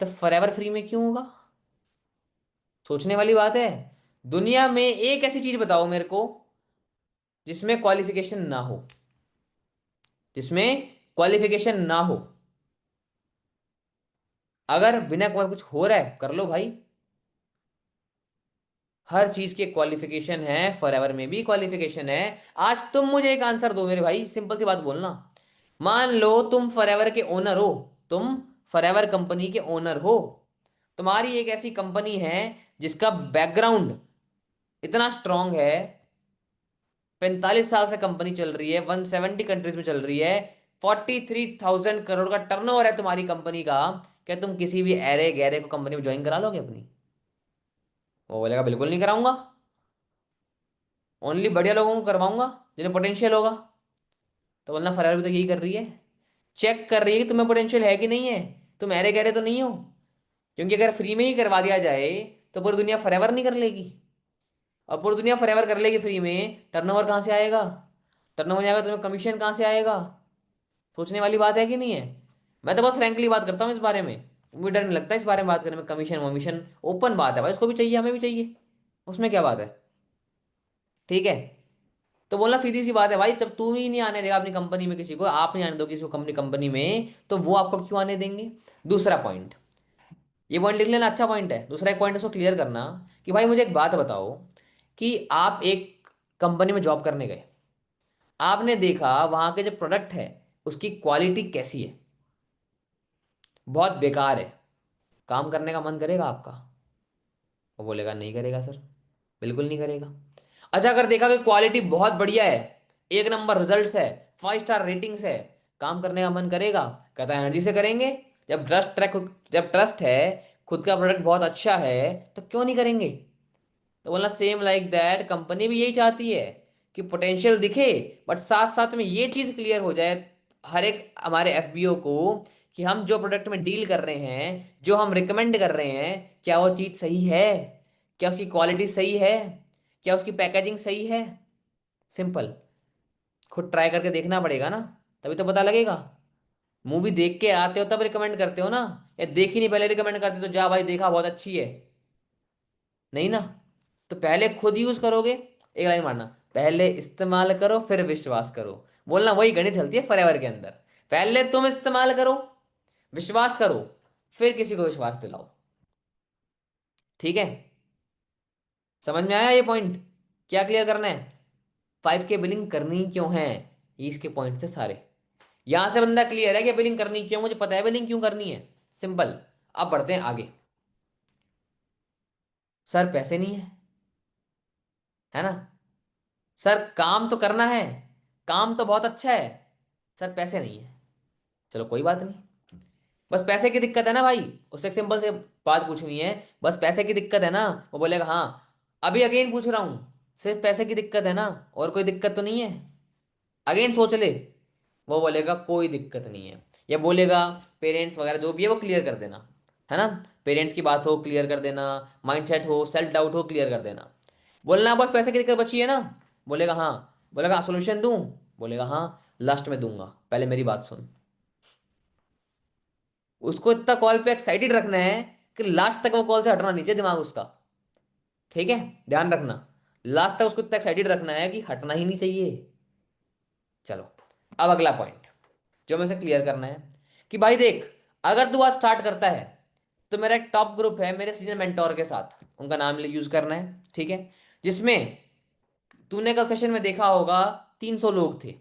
तो फॉरएवर फ्री में क्यों होगा? सोचने वाली बात है। दुनिया में एक ऐसी चीज बताओ मेरे को जिसमें क्वालिफिकेशन ना हो, जिसमें क्वालिफिकेशन ना हो। अगर बिना कुछ हो रहा है कर लो भाई। हर चीज के क्वालिफिकेशन है, फॉरएवर में भी क्वालिफिकेशन है। आज तुम मुझे एक आंसर दो मेरे भाई, सिंपल सी बात बोलना। मान लो तुम फॉरएवर के ओनर हो, तुम फॉरएवर कंपनी के ओनर हो। तुम्हारी एक ऐसी कंपनी है जिसका बैकग्राउंड इतना स्ट्रांग है, 45 साल से कंपनी चल रही है, 170 कंट्रीज में चल रही है, 43,000 करोड़ का टर्नओवर है तुम्हारी कंपनी का। क्या तुम किसी भी अरे गहरे को कंपनी में ज्वाइन करा लोगे अपनी? वो बोलेगा बिल्कुल नहीं कराऊंगा, ओनली बढ़िया लोगों को करवाऊंगा जिन्हें पोटेंशियल होगा। तो बोलना फरार भी तो यही कर रही है, चेक कर रही है कि तुम्हें पोटेंशियल है कि नहीं है, तुम अरे गहरे तो नहीं हो। क्योंकि अगर फ्री में ही करवा दिया जाए तो पूरी दुनिया फॉरएवर नहीं कर लेगी। और पूरी दुनिया फॉरएवर कर लेगी फ्री में, टर्नओवर कहाँ से आएगा? टर्नओवर आएगा, तुम्हें कमीशन कहाँ से आएगा? सोचने वाली बात है कि नहीं है? मैं तो बहुत फ्रैंकली बात करता हूँ इस बारे में, मुझे डर नहीं लगता इस बारे में बात करने में। कमीशन वमीशन ओपन बात है भाई, उसको भी चाहिए हमें भी चाहिए, उसमें क्या बात है? ठीक है। तो बोलना सीधी सी बात है भाई, जब तुम ही नहीं आने देगा अपनी कंपनी में किसी को, आप नहीं आने दो किसी को कंपनी कंपनी में, तो वो आपको क्यों आने देंगे? दूसरा पॉइंट, ये पॉइंट लिख लेना, अच्छा पॉइंट है। दूसरा एक पॉइंट उसको क्लियर करना कि भाई मुझे एक बात बताओ कि आप एक कंपनी में जॉब करने गए, आपने देखा वहां के जो प्रोडक्ट है उसकी क्वालिटी कैसी है? बहुत बेकार है। काम करने का मन करेगा आपका? वो बोलेगा नहीं करेगा सर, बिल्कुल नहीं करेगा। अच्छा, अगर देखा कि क्वालिटी बहुत बढ़िया है, एक नंबर रिजल्ट्स है, 5 स्टार रेटिंग्स है, काम करने का मन करेगा? कहता है एनर्जी से करेंगे। जब जब ट्रस्ट है, खुद का प्रोडक्ट बहुत अच्छा है, तो क्यों नहीं करेंगे? तो बोला सेम लाइक दैट, कंपनी भी यही चाहती है कि पोटेंशियल दिखे, बट साथ साथ में ये चीज क्लियर हो जाए हर एक हमारे एफबीओ को कि हम जो प्रोडक्ट में डील कर रहे हैं, जो हम रिकमेंड कर रहे हैं, क्या वो चीज सही है, क्या उसकी क्वालिटी सही है, क्या उसकी पैकेजिंग सही है। सिंपल। खुद ट्राई करके देखना पड़ेगा ना, तभी तो पता लगेगा। मूवी देख के आते हो तब रिकमेंड करते हो ना, या देखी नहीं पहले रिकमेंड करते हो तो जा भाई देखा बहुत अच्छी है? नहीं ना। तो पहले खुद यूज करोगे, एक लाइन मारना, पहले इस्तेमाल करो फिर विश्वास करो। बोलना वही गणित चलती है फॉरएवर के अंदर। पहले तुम इस्तेमाल करो, विश्वास करो, फिर किसी को विश्वास दिलाओ। ठीक है? समझ में आया ये पॉइंट? क्या क्लियर करना है? 5K बिलिंग करनी क्यों है, ये इसके पॉइंट थे सारे। यहां से बंदा क्लियर है कि बिलिंग करनी क्यों, मुझे पता है बिलिंग क्यों करनी है। सिंपल। अब बढ़ते हैं आगे। सर पैसे नहीं है, है ना? सर काम तो करना है, काम तो बहुत अच्छा है, सर पैसे नहीं है। चलो कोई बात नहीं, बस पैसे की दिक्कत है ना भाई। उससे एक सिंपल से बात पूछनी है, बस पैसे की दिक्कत है ना? वो बोलेगा हाँ। अभी अगेन पूछ रहा हूँ, सिर्फ पैसे की दिक्कत है ना, और कोई दिक्कत तो नहीं है? अगेन सोच ले। वो बोलेगा कोई दिक्कत नहीं है, या बोलेगा पेरेंट्स वगैरह जो भी है वो क्लियर कर देना, है ना? पेरेंट्स की बात हो क्लियर कर देना, माइंडसेट हो, सेल्फ डाउट हो, क्लियर कर देना। बोलना बस पैसे की दिक्कत बची है ना? बोलेगा हाँ। बोलेगा सोल्यूशन दूं? बोलेगा हाँ, लास्ट में दूंगा, पहले मेरी बात सुन। उसको इतना कॉल पे एक्साइटेड रखना है कि लास्ट तक वो कॉल से हटना नीचे दिमाग उसका। ठीक है? ध्यान रखना, लास्ट तक उसको इतना एक्साइटेड रखना है कि हटना ही नहीं चाहिए। चलो, अब अगला पॉइंट जो मैं से क्लियर करना है कि भाई देख, अगर तू आज स्टार्ट करता है तो मेरा एक टॉप ग्रुप है मेरे सीनियर मेंटोर के साथ, उनका नाम यूज करना है, ठीक है? जिसमें तूने कल सेशन में देखा होगा 300 लोग थे,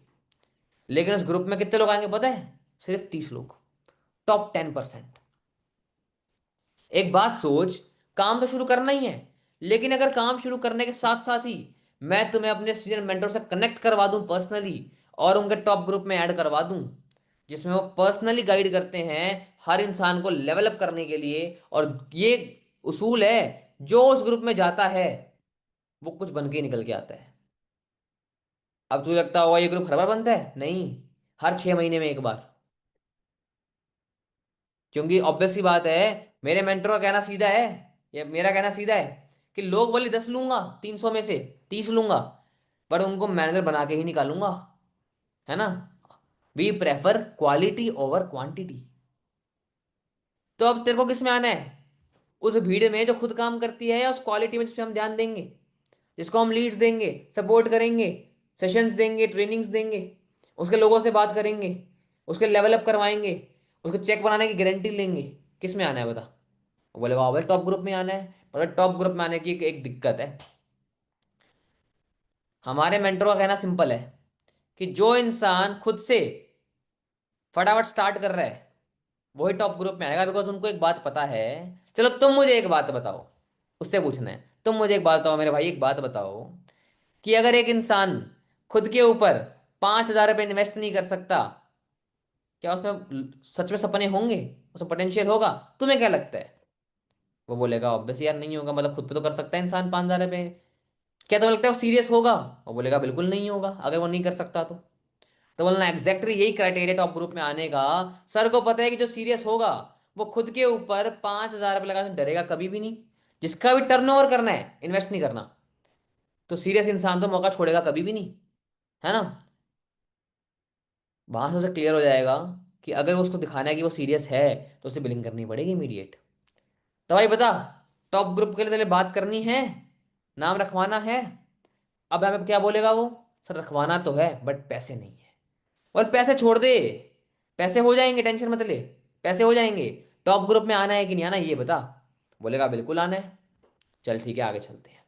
लेकिन उस ग्रुप में कितने लोग आएंगे पता है? सिर्फ 30 लोग। टॉप 10%। एक बात सोच, काम तो शुरू करना ही है, लेकिन अगर काम शुरू करने के साथ साथ ही मैं तुम्हें अपने सीनियर मेंटर से कनेक्ट करवा दूं पर्सनली, और उनके टॉप ग्रुप में ऐड करवा दूं, जिसमें वो पर्सनली गाइड करते हैं हर इंसान को लेवल अप करने के लिए, और ये उसूल है जो उस ग्रुप में जाता है वो कुछ बन के ही निकल के आता है। अब तुझे लगता होगा ये ग्रुप हर बार बनता है? नहीं, हर 6 महीने में एक बार। क्योंकि ऑब्वियस सी बात है, मेरे मेंटर का कहना सीधा है, या मेरा कहना सीधा है कि लोग बोले 10 लूंगा, 300 में से 30 लूंगा, पर उनको मैनेजर बना के ही निकालूंगा, है ना। We prefer quality over quantity. तो अब तेरे को किस में आना है? उस भीड़ में जो खुद काम करती है, या उस क्वालिटी में जिसपे हम ध्यान देंगे, जिसको हम लीड्स देंगे, सपोर्ट करेंगे, सेशंस देंगे, ट्रेनिंग्स देंगे, उसके लोगों से बात करेंगे, उसके लेवल अप करवाएंगे, उसको चेक बनाने की गारंटी लेंगे? किस में आना है बता? वो बोलेगा भाई टॉप ग्रुप में आना है। पर टॉप ग्रुप में आने की एक दिक्कत है। हमारे मेंटर का कहना सिंपल है कि जो इंसान खुद से फटाफट स्टार्ट कर रहा है वही टॉप ग्रुप में आएगा, बिकॉज उनको एक बात पता है। चलो तुम मुझे एक बात बताओ, उससे पूछना है, तुम मुझे एक बात बताओ मेरे भाई, एक बात बताओ कि अगर एक इंसान खुद के ऊपर 5,000 रुपये इन्वेस्ट नहीं कर सकता, क्या उसमें सच में सपने होंगे? उसमें पोटेंशियल होगा? तुम्हें क्या लगता है? वो बोलेगा ऑब्वियस यार नहीं होगा, मतलब खुद पे तो कर सकता है इंसान 5,000 रुपये। क्या तुम्हें लगता है वो सीरियस होगा? वो बोलेगा बिल्कुल नहीं होगा, अगर वो नहीं कर सकता तो बोलना एग्जैक्टली यही क्राइटेरिया टॉप ग्रुप में आने का। सर को पता है कि जो सीरियस होगा वो खुद के ऊपर 5,000 रुपये लगाने से डरेगा कभी भी नहीं। जिसका भी टर्नओवर करना है, इन्वेस्ट नहीं करना, तो सीरियस इंसान तो मौका छोड़ेगा कभी भी नहीं, है ना। वहां से उसे क्लियर हो जाएगा कि अगर वो उसको दिखाना है कि वो सीरियस है, तो उसे बिलिंग करनी पड़ेगी इमीडिएट। तो भाई बता, टॉप ग्रुप के लिए तेरे बात करनी है, नाम रखवाना है? अब हमें क्या बोलेगा वो? सर रखवाना तो है बट पैसे नहीं है। और पैसे छोड़ दे, पैसे हो जाएंगे, टेंशन मत ले, पैसे हो जाएंगे। टॉप ग्रुप में आना है कि नहीं आना ये बता। बोलेगा बिल्कुल आना है। चल ठीक है, आगे चलते हैं।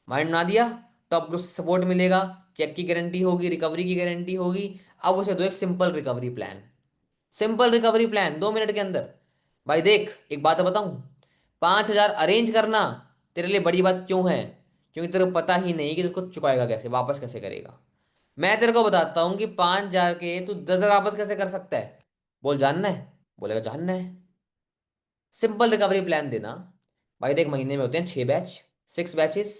माइंड बना दिया, टॉप ग्रुप से सपोर्ट मिलेगा, चेक की गारंटी होगी, रिकवरी की गारंटी होगी। अब उसे दो एक simple recovery plan. Simple recovery plan 2 minute के अंदर। भाई देख एक बात बताऊं, 5,000 अरेंज करना तेरे लिए बड़ी बात क्यों है? क्योंकि तेरे को पता ही नहीं कि तू उसको चुकाएगा कैसे, वापस कैसे करेगा। मैं तेरे को बताता हूँ कि 5,000 के तू 10,000 वापस कैसे कर सकता है। बोल जानना है? बोलेगा जानना है। सिंपल रिकवरी प्लान देना। भाई देख महीने में होते हैं 6 बैच, 6 बैचेस।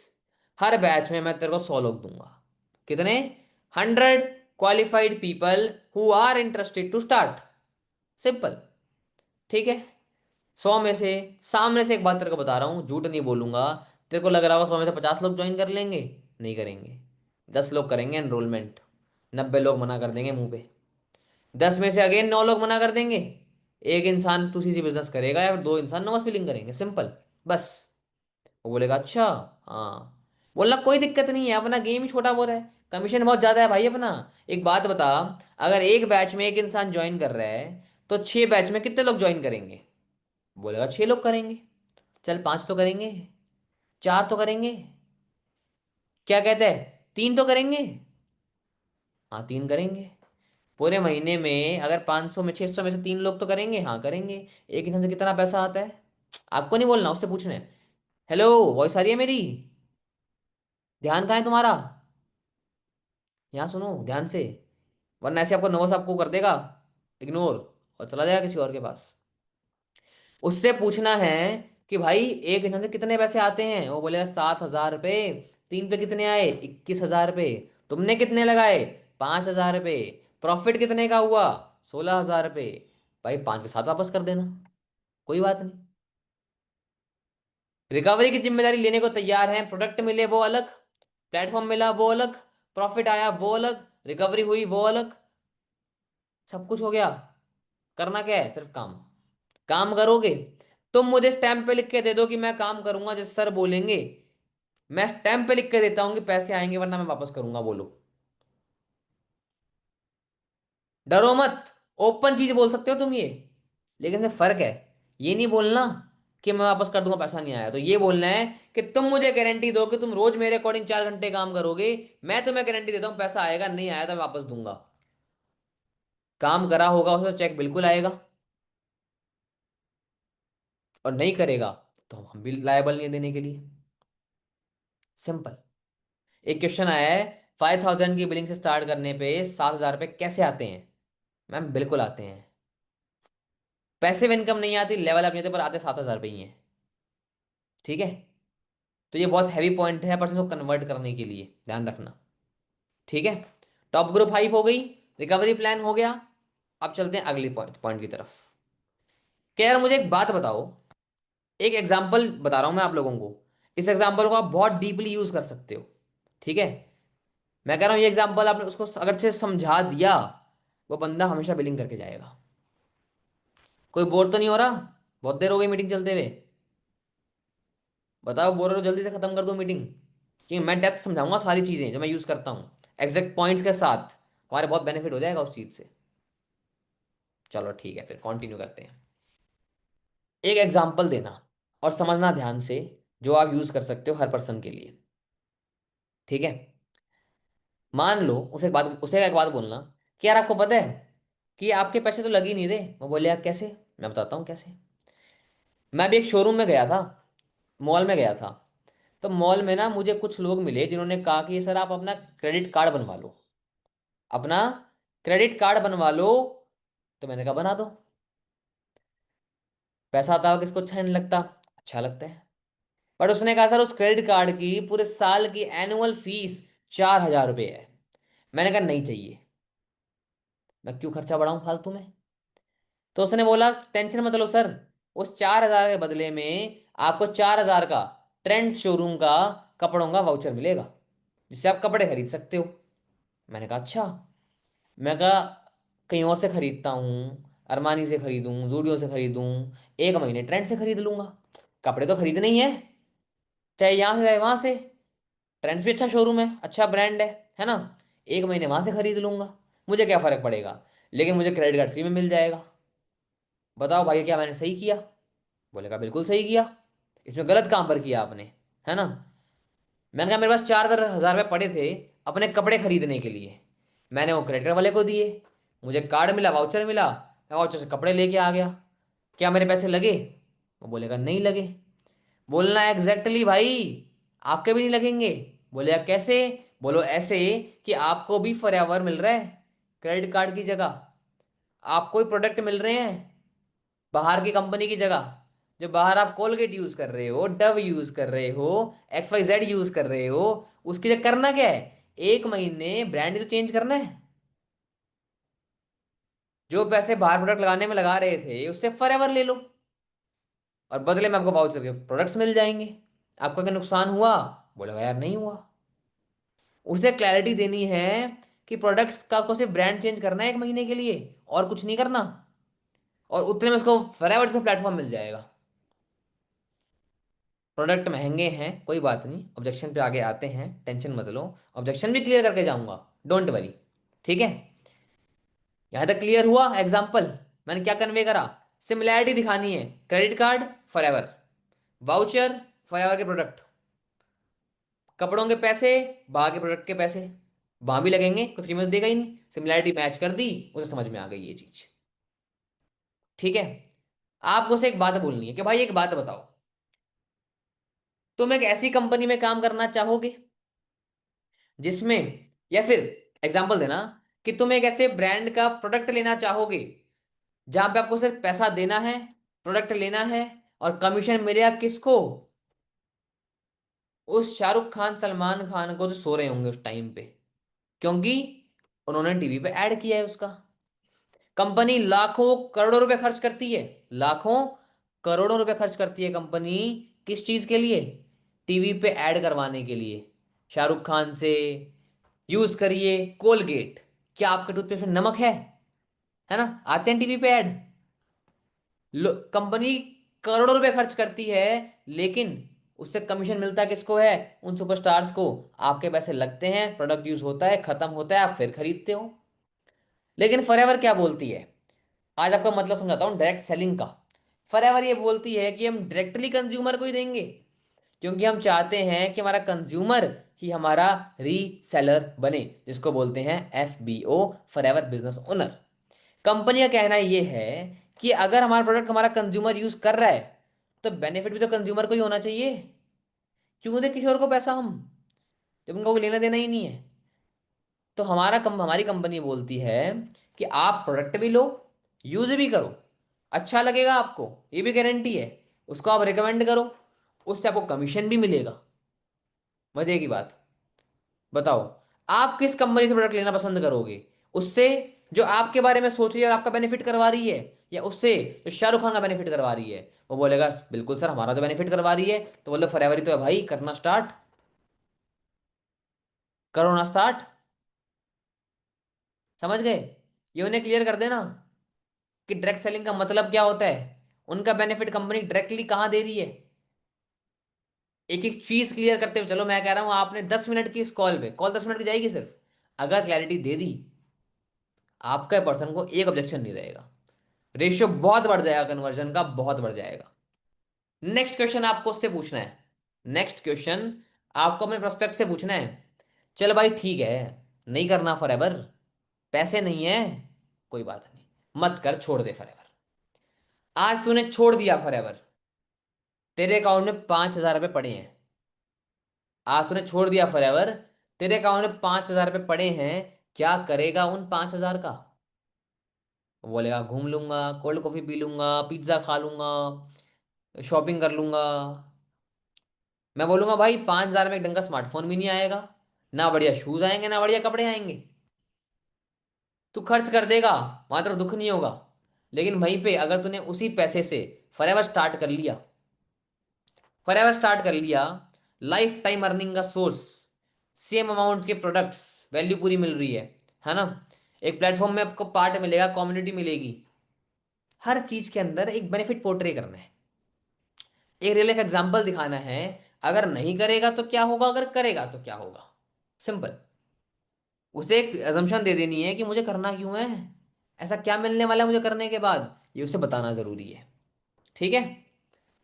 हर बैच में मैं तेरे को 100 लोग दूंगा। कितने? 100 qualified people who are interested to start. Simple. ठीक है। 100 में से, सामने से एक बात तेरे को बता रहा हूँ, झूठ नहीं बोलूंगा। तेरे को लग रहा होगा 100 में से 50 लोग ज्वाइन कर लेंगे। नहीं करेंगे। 10 लोग करेंगे एनरोलमेंट, 90 लोग मना कर देंगे मुंह पे। 10 में से अगेन 9 लोग मना कर देंगे। एक इंसान तुझी सी बिजनेस करेगा या फिर 2 इंसान नॉस फीलिंग करेंगे, सिंपल। बस। वो बोलेगा अच्छा। हाँ। बोलना कोई दिक्कत नहीं है, अपना गेम ही छोटा बहुत है, कमीशन बहुत ज्यादा है भाई अपना। एक बात बता, अगर एक बैच में एक इंसान ज्वाइन कर रहा है, तो 6 बैच में कितने लोग ज्वाइन करेंगे? बोलेगा 6 लोग करेंगे। चल 5 तो करेंगे, 4 तो करेंगे, क्या कहते हैं, 3 तो करेंगे। हाँ 3 करेंगे। पूरे महीने में अगर 500 में 600 में से 3 लोग तो करेंगे, हाँ करेंगे। एक इंसान से कितना पैसा आता है? आपको नहीं बोलना, उससे पूछना है। हेलो, वॉइस आ रही है मेरी? ध्यान कहाँ है तुम्हारा? यहाँ सुनो ध्यान से, वरना ऐसे आपको नवस आपको कर देगा इग्नोर, और चला जाएगा किसी और के पास। उससे पूछना है कि भाई एक इंसान से कितने पैसे आते हैं। वो बोलेगा 7,000 रुपये। 3 पे कितने आए? 21,000 रुपये। तुमने कितने लगाए? 5,000 रुपये। प्रॉफिट कितने का हुआ? 16,000 रुपये। भाई 5 के 7 वापस कर देना, कोई बात नहीं। रिकवरी की जिम्मेदारी लेने को तैयार हैं। प्रोडक्ट मिले वो अलग, प्लेटफॉर्म मिला वो अलग, प्रॉफिट आया वो अलग, रिकवरी हुई वो अलग। सब कुछ हो गया। करना क्या है? सिर्फ काम। काम करोगे? तुम मुझे स्टैंप पे लिख के दे दो कि मैं काम करूंगा जैसे सर बोलेंगे, मैं स्टैंप पे लिख के देता हूँ कि पैसे आएंगे, वरना मैं वापस करूंगा, बोलो। डरो मत, ओपन चीज बोल सकते हो तुम ये, लेकिन इसमें फर्क है। ये नहीं बोलना कि मैं वापस कर दूंगा पैसा नहीं आया, तो ये बोलना है कि तुम मुझे गारंटी दो कि तुम रोज मेरे अकॉर्डिंग 4 घंटे काम करोगे, मैं तुम्हें गारंटी देता हूँ पैसा आएगा, नहीं आया तो मैं वापस दूंगा। काम करा होगा उसका चेक बिल्कुल आएगा, और नहीं करेगा तो हम भी लायबल नहीं है देने के लिए। सिंपल। एक क्वेश्चन आया है, 5,000 की बिलिंग से स्टार्ट करने पे 7,000 रुपये कैसे आते हैं? मैम बिल्कुल आते हैं। पैसिव इनकम नहीं आती, लेवल अप नहीं आते, पर आते 7,000 रुपये ही हैं। ठीक है। तो ये बहुत हैवी पॉइंट है पर्सन को कन्वर्ट करने के लिए, ध्यान रखना। ठीक है, टॉप ग्रुप हाइप हो गई, रिकवरी प्लान हो गया। अब चलते हैं अगली पॉइंट पॉइंट की तरफ। क्या यार मुझे एक बात बताओ, एक एग्जांपल बता रहा हूं मैं आप लोगों को, इस एग्जांपल को आप बहुत डीपली यूज कर सकते हो। ठीक है, मैं कह रहा हूं ये एग्जांपल आपने उसको अगर अच्छे से समझा दिया, वो बंदा हमेशा बिलिंग करके जाएगा। कोई बोर तो नहीं हो रहा? बहुत देर हो गई मीटिंग चलते हुए। बताओ, बोर हो जल्दी से खत्म कर दो मीटिंग, क्योंकि मैं डेप्थ समझाऊंगा सारी चीजें जो मैं यूज करता हूँ, एग्जैक्ट पॉइंट्स के साथ। हमारे बहुत बेनिफिट हो जाएगा उस चीज से। चलो ठीक है, फिर कंटिन्यू करते हैं। एक एग्जांपल देना और समझना ध्यान से, जो आप यूज कर सकते हो हर पर्सन के लिए। ठीक है, मान लो उसे एक बात बोलना कि यार आपको पता है कि आपके पैसे तो लग ही नहीं रहे। वो बोले यार कैसे? मैं बताता हूँ कैसे। मैं भी एक शोरूम में गया था, मॉल में गया था। तो मॉल में ना मुझे कुछ लोग मिले जिन्होंने कहा कि सर आप अपना क्रेडिट कार्ड बनवा लो, अपना क्रेडिट कार्ड बनवा लो। तो मैंने कहा बना दो, पैसा आता हो किसको अच्छा नहीं लगता, अच्छा लगता है। बट उसने कहा सर उस क्रेडिट कार्ड की पूरे साल की एनुअल फीस 4,000 रुपये है। मैंने कहा नहीं चाहिए, मैं क्यों खर्चा बढ़ाऊं फालतू में। तो उसने बोला टेंशन मत लो सर, उस 4,000 के बदले में आपको 4,000 का ट्रेंड्स शोरूम का कपड़ों का वाउचर मिलेगा, जिससे आप कपड़े खरीद सकते हो। मैंने कहा अच्छा। मैं कहा कहीं और से खरीदता हूँ, अरमानी से खरीदूं, जूडियो से खरीदूं, एक महीने ट्रेंड से खरीद लूंगा। कपड़े तो खरीदने ही है, चाहे यहाँ से चाहे वहां से। ट्रेंड्स भी अच्छा शोरूम है, अच्छा ब्रांड है ना। एक महीने वहां से खरीद लूंगा, मुझे क्या फर्क पड़ेगा, लेकिन मुझे क्रेडिट कार्ड फ्री में मिल जाएगा। बताओ भाई क्या मैंने सही किया? बोलेगा बिल्कुल सही किया, इसमें गलत काम पर किया आपने, है ना। मैंने कहा मेरे पास 4,000 रुपये पड़े थे अपने कपड़े खरीदने के लिए, मैंने वो क्रेडिट वाले को दिए, मुझे कार्ड मिला, वाउचर मिला, मैं वाउचर से कपड़े लेके आ गया। क्या मेरे पैसे लगे? वो बोलेगा नहीं लगे। बोलना एग्जैक्टली भाई, आपके भी नहीं लगेंगे। बोलेगा कैसे? बोलो ऐसे कि आपको भी फॉरएवर मिल रहा है क्रेडिट कार्ड की जगह, आपको ही प्रोडक्ट मिल रहे हैं बाहर की कंपनी की जगह। जो बाहर आप कोलगेट यूज कर रहे हो, डव यूज कर रहे हो, XYZ यूज कर रहे हो, उसके लिए करना क्या है, एक महीने ब्रांड तो चेंज करना है। जो पैसे बाहर प्रोडक्ट लगाने में लगा रहे थे उससे फॉरएवर ले लो, और बदले में आपको वाउचर के प्रोडक्ट्स मिल जाएंगे। आपका क्या नुकसान हुआ? बोलेगा यार नहीं हुआ। उसे क्लैरिटी देनी है कि प्रोडक्ट्स का आपको सिर्फ ब्रांड चेंज करना है एक महीने के लिए, और कुछ नहीं करना, और उतने में उसको फॉरएवर से प्लेटफॉर्म मिल जाएगा। प्रोडक्ट महंगे हैं कोई बात नहीं, ऑब्जेक्शन पे आगे आते हैं, टेंशन मत लो। ऑब्जेक्शन भी क्लियर करके जाऊंगा, डोंट वरी। ठीक है, यहां तक क्लियर हुआ एग्जाम्पल? मैंने क्या कन्वे करा? सिमिलैरिटी दिखानी है, credit card forever, voucher forever के प्रोडक्ट, कपड़ों के पैसे बाहर के प्रोडक्ट के पैसे, वहां भी लगेंगे, कोई फ्री में तो देगा ही नहीं। सिमिलैरिटी मैच कर दी, उसे समझ में आ गई ये चीज। ठीक है, आपको से एक बात बोलनी है कि भाई एक बात बताओ, तुम एक ऐसी कंपनी में काम करना चाहोगे जिसमें, या फिर एग्जांपल देना कि तुम एक ऐसे ब्रांड का प्रोडक्ट लेना चाहोगे जहां पे आपको सिर्फ पैसा देना है, प्रोडक्ट लेना है, और कमीशन मिलेगा किसको? उस शाहरुख खान सलमान खान को, जो सो रहे होंगे उस टाइम पे, क्योंकि उन्होंने टीवी पे ऐड किया है उसका। कंपनी लाखों करोड़ों रुपए खर्च करती है, लाखों करोड़ों रुपए खर्च करती है कंपनी, किस चीज के लिए? टीवी पे ऐड करवाने के लिए। शाहरुख खान से यूज करिए कोलगेट, क्या आपके टूथपेस्ट में नमक है ना, आते हैं टीवी पे ऐड। कंपनी करोड़ों रुपए खर्च करती है, लेकिन उससे कमीशन मिलता किसको है? उन सुपरस्टार्स को। आपके पैसे लगते हैं, प्रोडक्ट यूज होता है, खत्म होता है, आप फिर खरीदते हो। लेकिन फॉरएवर क्या बोलती है? आज आपको मतलब समझाता हूँ डायरेक्ट सेलिंग का। फॉरएवर ये बोलती है कि हम डायरेक्टली कंज्यूमर को ही देंगे, क्योंकि हम चाहते हैं कि हमारा कंज्यूमर ही हमारा रीसेलर बने, जिसको बोलते हैं FBO, forever business owner. Company का कहना ये है कि अगर हमारा प्रोडक्ट हमारा कंज्यूमर यूज कर रहा है, तो बेनिफिट भी तो कंज्यूमर को ही होना चाहिए। क्यों दे किसी और को पैसा हम, जब उनको कोई लेना देना ही नहीं है। तो हमारी कंपनी बोलती है कि आप प्रोडक्ट भी लो, यूज भी करो, अच्छा लगेगा आपको, ये भी गारंटी है। उसको आप रिकमेंड करो, उससे आपको कमीशन भी मिलेगा। मजे की बात। बताओ, आप किस कंपनी से प्रोडक्ट लेना पसंद करोगे? उससे जो आपके बारे में सोच रही है और आपका बेनिफिट करवा रही है, या उससे जो शाहरुख खान का बेनिफिट करवा रही है? वो बोलेगा बिल्कुल सर, हमारा तो बेनिफिट करवा रही है। तो बोलो फॉरएवर ही तो है भाई, करना स्टार्ट, करो ना स्टार्ट। समझ गए? ये उन्हें क्लियर कर देना कि डायरेक्ट सेलिंग का मतलब क्या होता है, उनका बेनिफिट कंपनी डायरेक्टली कहाँ दे रही है। एक एक चीज क्लियर करते हुए चलो। मैं कह रहा हूं आपने 10 मिनट की इस कॉल पे, कॉल 10 मिनट की जाएगी सिर्फ, अगर क्लैरिटी दे दी, आपका पर्सन को एक ऑब्जेक्शन नहीं रहेगा, रेशियो बहुत बढ़ जाएगा, कन्वर्जन का बहुत बढ़ जाएगा। नेक्स्ट क्वेश्चन आपको उससे पूछना है। नेक्स्ट क्वेश्चन आपको अपने प्रोस्पेक्ट से पूछना है। चल भाई ठीक है, नहीं करना फॉरएवर, पैसे नहीं है, कोई बात नहीं, मत कर, छोड़ दे फॉरएवर। आज तूने छोड़ दिया फॉरएवर, तेरे अकाउंट में 5,000 रुपये पड़े हैं। आज तूने छोड़ दिया फॉरएवर, तेरे अकाउंट में 5,000 रुपये पड़े हैं। क्या करेगा उन 5,000 का? वो बोलेगा घूम लूंगा, कोल्ड कॉफी पी लूंगा, पिज्जा खा लूंगा, शॉपिंग कर लूंगा। मैं बोलूंगा भाई 5,000 में एक ढंग का स्मार्टफोन भी नहीं आएगा, ना बढ़िया शूज आएंगे, ना बढ़िया कपड़े आएंगे। तू खर्च कर देगा, वहां तेरा दुख नहीं होगा। लेकिन वहीं पे अगर तूने उसी पैसे से फॉरएवर स्टार्ट कर लिया, फॉरएवर स्टार्ट कर लिया, लाइफ टाइम अर्निंग का सोर्स, सेम अमाउंट के प्रोडक्ट्स, वैल्यू पूरी मिल रही है ना? एक प्लेटफॉर्म में आपको पार्ट मिलेगा, कम्युनिटी मिलेगी, हर चीज के अंदर एक बेनिफिट पोर्ट्रे करना है, एक रियल लाइफ एग्जांपल दिखाना है। अगर नहीं करेगा तो क्या होगा, अगर करेगा तो क्या होगा, सिंपल। उसे एक अजम्पशन दे देनी है कि मुझे करना क्यों है, ऐसा क्या मिलने वाला है मुझे करने के बाद, ये उसे बताना जरूरी है। ठीक है?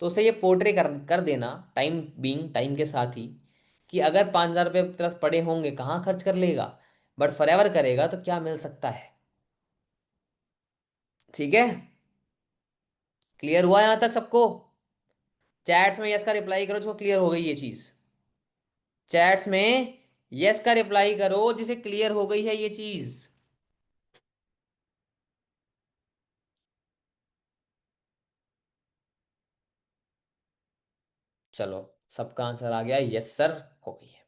तो उसे ये पोर्ट्रे कर कर देना, टाइम बीइंग, टाइम के साथ ही, कि अगर 5,000 रुपये तरफ पड़े होंगे कहाँ खर्च कर लेगा, बट फॉरएवर करेगा तो क्या मिल सकता है। ठीक है? क्लियर हुआ यहाँ तक सबको? चैट्स में यस का रिप्लाई करो जो क्लियर हो गई ये चीज। चैट्स में यस का रिप्लाई करो जिसे क्लियर हो गई है ये चीज। चलो, सबका आंसर आ गया, यस सर, हो गई है।